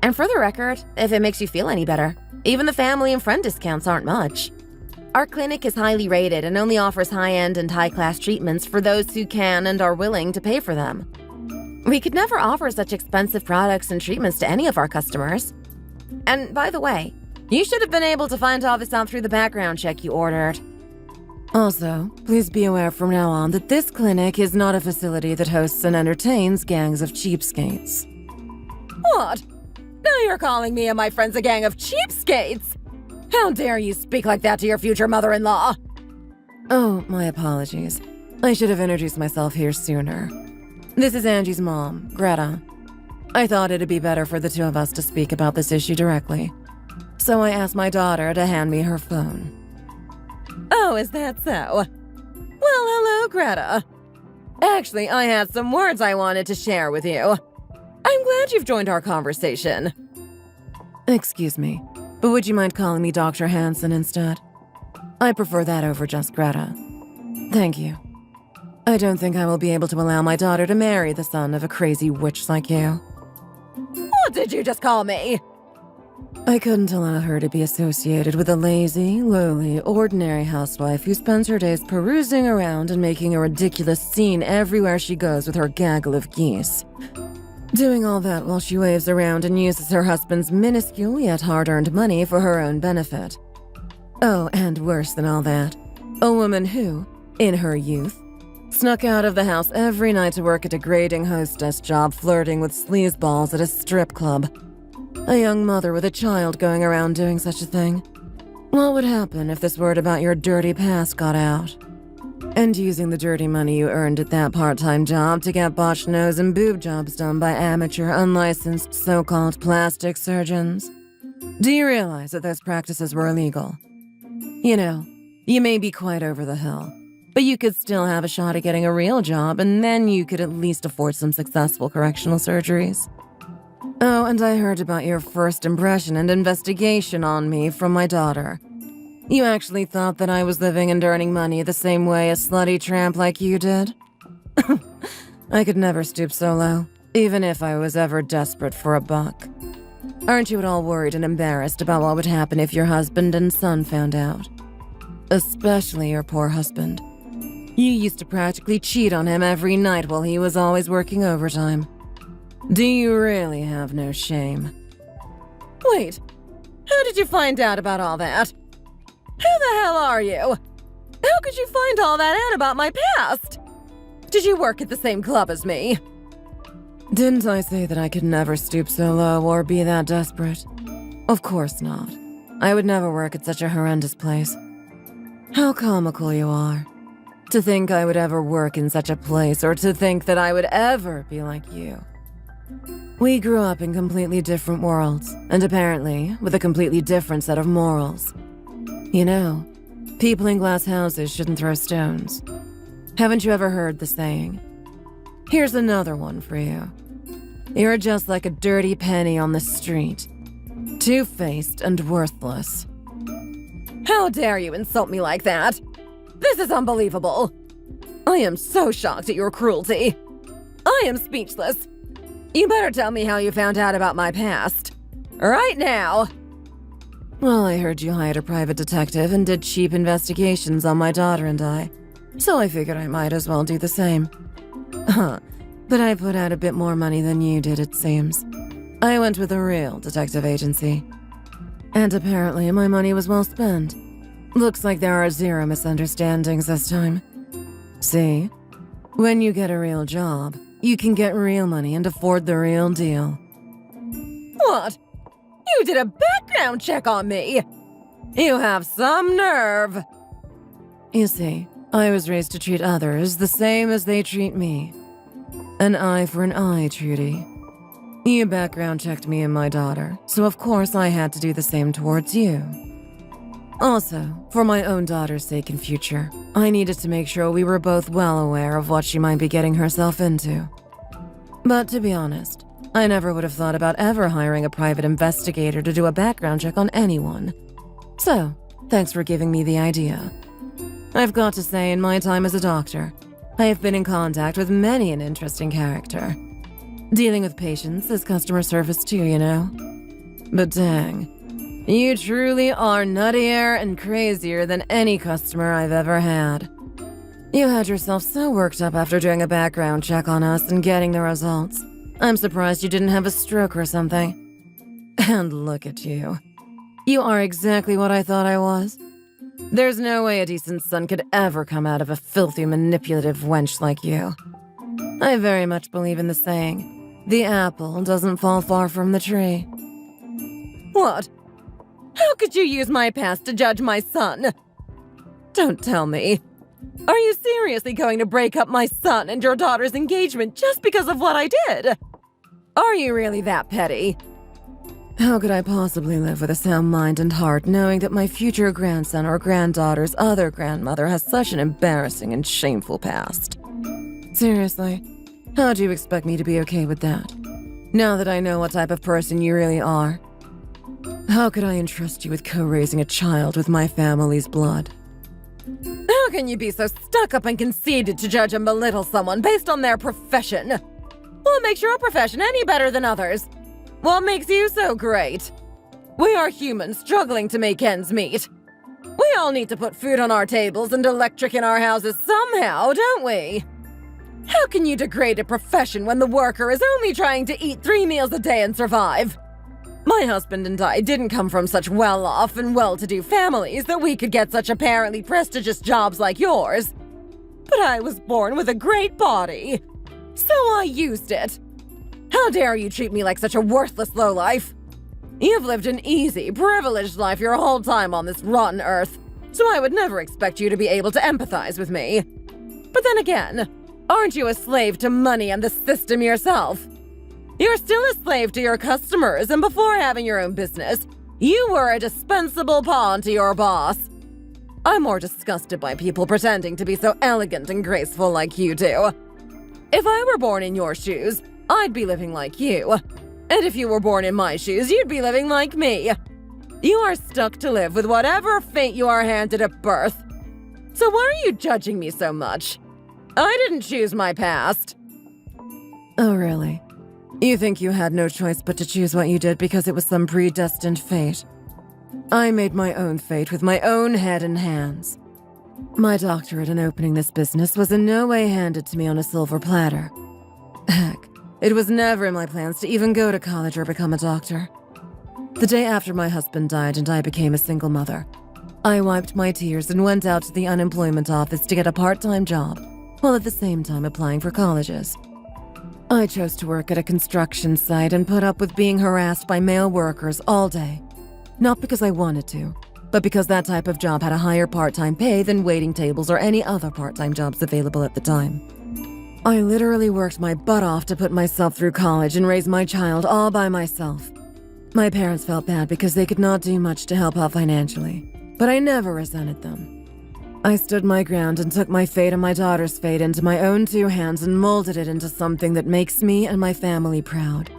And for the record, if it makes you feel any better, even the family and friend discounts aren't much. Our clinic is highly rated and only offers high-end and high-class treatments for those who can and are willing to pay for them. We could never offer such expensive products and treatments to any of our customers. And by the way, you should have been able to find all this out through the background check you ordered. Also, please be aware from now on that this clinic is not a facility that hosts and entertains gangs of cheapskates. What? Now you're calling me and my friends a gang of cheapskates? How dare you speak like that to your future mother-in-law? Oh, my apologies. I should have introduced myself here sooner. This is Angie's mom, Greta. I thought it'd be better for the two of us to speak about this issue directly. So I asked my daughter to hand me her phone. Oh, is that so? Well, hello, Greta. Actually, I had some words I wanted to share with you. I'm glad you've joined our conversation. Excuse me, but would you mind calling me Dr. Hansen instead? I prefer that over just Greta. Thank you. I don't think I will be able to allow my daughter to marry the son of a crazy witch like you. What did you just call me? I couldn't allow her to be associated with a lazy, lowly, ordinary housewife who spends her days perusing around and making a ridiculous scene everywhere she goes with her gaggle of geese. Doing all that while she waves around and uses her husband's minuscule yet hard-earned money for her own benefit. Oh, and worse than all that, a woman who, in her youth, snuck out of the house every night to work a degrading hostess job flirting with sleazeballs at a strip club. A young mother with a child going around doing such a thing. What would happen if this word about your dirty past got out? And using the dirty money you earned at that part-time job to get botched nose and boob jobs done by amateur, unlicensed, so-called plastic surgeons. Do you realize that those practices were illegal? You know, you may be quite over the hill, but you could still have a shot at getting a real job, and then you could at least afford some successful correctional surgeries. Oh, and I heard about your first impression and investigation on me from my daughter. You actually thought that I was living and earning money the same way a slutty tramp like you did? I could never stoop so low, even if I was ever desperate for a buck. Aren't you at all worried and embarrassed about what would happen if your husband and son found out? Especially your poor husband. You used to practically cheat on him every night while he was always working overtime. Do you really have no shame? Wait, how did you find out about all that? Who the hell are you? How could you find all that out about my past? Did you work at the same club as me? Didn't I say that I could never stoop so low or be that desperate? Of course not. I would never work at such a horrendous place. How comical you are. To think I would ever work in such a place, or to think that I would ever be like you. We grew up in completely different worlds, and apparently with a completely different set of morals. You know, people in glass houses shouldn't throw stones. Haven't you ever heard the saying? Here's another one for you. You're just like a dirty penny on the street. Two-faced and worthless. How dare you insult me like that? This is unbelievable. I am so shocked at your cruelty. I am speechless. You better tell me how you found out about my past. Right now. Well, I heard you hired a private detective and did cheap investigations on my daughter and I, so I figured I might as well do the same. But I put out a bit more money than you did, it seems. I went with a real detective agency. And apparently my money was well spent. Looks like there are zero misunderstandings this time. See? When you get a real job, you can get real money and afford the real deal. What? You did a background check on me! You have some nerve! You see, I was raised to treat others the same as they treat me. An eye for an eye, Trudy. You background checked me and my daughter, so of course I had to do the same towards you. Also, for my own daughter's sake and future, I needed to make sure we were both well aware of what she might be getting herself into. But to be honest, I never would have thought about ever hiring a private investigator to do a background check on anyone. So, Thanks for giving me the idea. I've got to say, in my time as a doctor, I have been in contact with many an interesting character. Dealing with patients is customer service too, you know. But dang, you truly are nuttier and crazier than any customer I've ever had. You had yourself so worked up after doing a background check on us and getting the results. I'm surprised you didn't have a stroke or something. And look at you. You are exactly what I thought I was. There's no way a decent son could ever come out of a filthy, manipulative wench like you. I very much believe in the saying, the apple doesn't fall far from the tree. What? How could you use my past to judge my son? Don't tell me. Are you seriously going to break up my son and your daughter's engagement just because of what I did? Are you really that petty? How could I possibly live with a sound mind and heart knowing that my future grandson or granddaughter's other grandmother has such an embarrassing and shameful past? Seriously, how do you expect me to be okay with that? Now that I know what type of person you really are. How could I entrust you with co-raising a child with my family's blood? How can you be so stuck up and conceited to judge and belittle someone based on their profession? What makes your profession any better than others? What makes you so great? We are humans struggling to make ends meet. We all need to put food on our tables and electric in our houses somehow, don't we? How can you degrade a profession when the worker is only trying to eat 3 meals a day and survive? My husband and I didn't come from such well-off and well-to-do families that we could get such apparently prestigious jobs like yours. But I was born with a great body, so I used it. How dare you treat me like such a worthless lowlife? You've lived an easy, privileged life your whole time on this rotten earth, so I would never expect you to be able to empathize with me. But then again, aren't you a slave to money and the system yourself? You're still a slave to your customers, and before having your own business, you were a dispensable pawn to your boss. I'm more disgusted by people pretending to be so elegant and graceful like you do. If I were born in your shoes, I'd be living like you. And if you were born in my shoes, you'd be living like me. You are stuck to live with whatever fate you are handed at birth. So why are you judging me so much? I didn't choose my past. Oh, really? You think you had no choice but to choose what you did because it was some predestined fate? I made my own fate with my own head and hands. My doctorate in opening this business was in no way handed to me on a silver platter. Heck, it was never in my plans to even go to college or become a doctor. The day after my husband died and I became a single mother, I wiped my tears and went out to the unemployment office to get a part-time job, while at the same time applying for colleges. I chose to work at a construction site and put up with being harassed by male workers all day. Not because I wanted to, but because that type of job had a higher part-time pay than waiting tables or any other part-time jobs available at the time. I literally worked my butt off to put myself through college and raise my child all by myself. My parents felt bad because they could not do much to help out financially, but I never resented them. I stood my ground and took my fate and my daughter's fate into my own 2 hands and molded it into something that makes me and my family proud.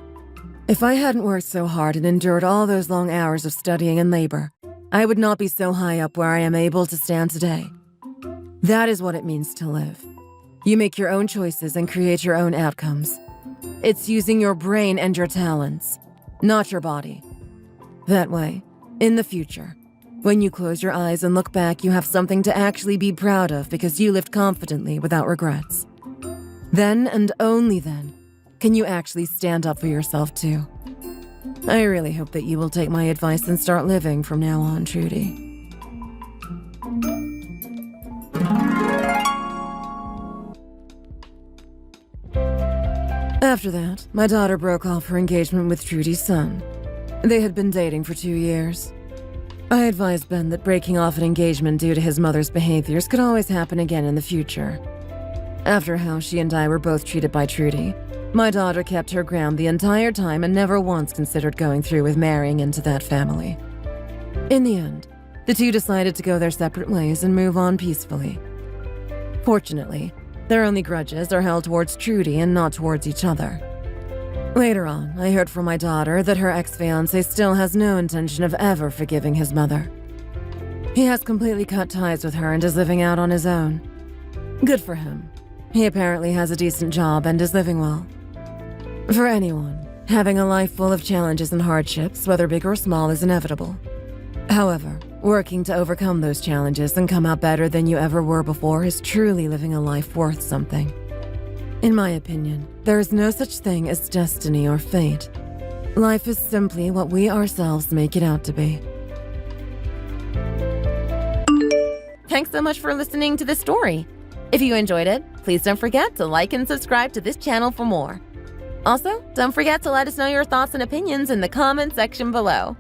If I hadn't worked so hard and endured all those long hours of studying and labor, I would not be so high up where I am able to stand today. That is what it means to live. You make your own choices and create your own outcomes. It's using your brain and your talents, not your body. That way, in the future, when you close your eyes and look back, you have something to actually be proud of because you lived confidently without regrets. Then, and only then, can you actually stand up for yourself too. I really hope that you will take my advice and start living from now on, Trudy. After that, my daughter broke off her engagement with Trudy's son. They had been dating for 2 years. I advised Ben that breaking off an engagement due to his mother's behaviors could always happen again in the future. After how she and I were both treated by Trudy, my daughter kept her ground the entire time and never once considered going through with marrying into that family. In the end, the two decided to go their separate ways and move on peacefully. Fortunately, their only grudges are held towards Trudy and not towards each other. Later on, I heard from my daughter that her ex-fiancé still has no intention of ever forgiving his mother. He has completely cut ties with her and is living out on his own. Good for him. He apparently has a decent job and is living well. For anyone, having a life full of challenges and hardships, whether big or small, is inevitable. However, working to overcome those challenges and come out better than you ever were before is truly living a life worth something. In my opinion, there is no such thing as destiny or fate. Life is simply what we ourselves make it out to be. Thanks so much for listening to this story. If you enjoyed it, please don't forget to like and subscribe to this channel for more. Also, don't forget to let us know your thoughts and opinions in the comment section below.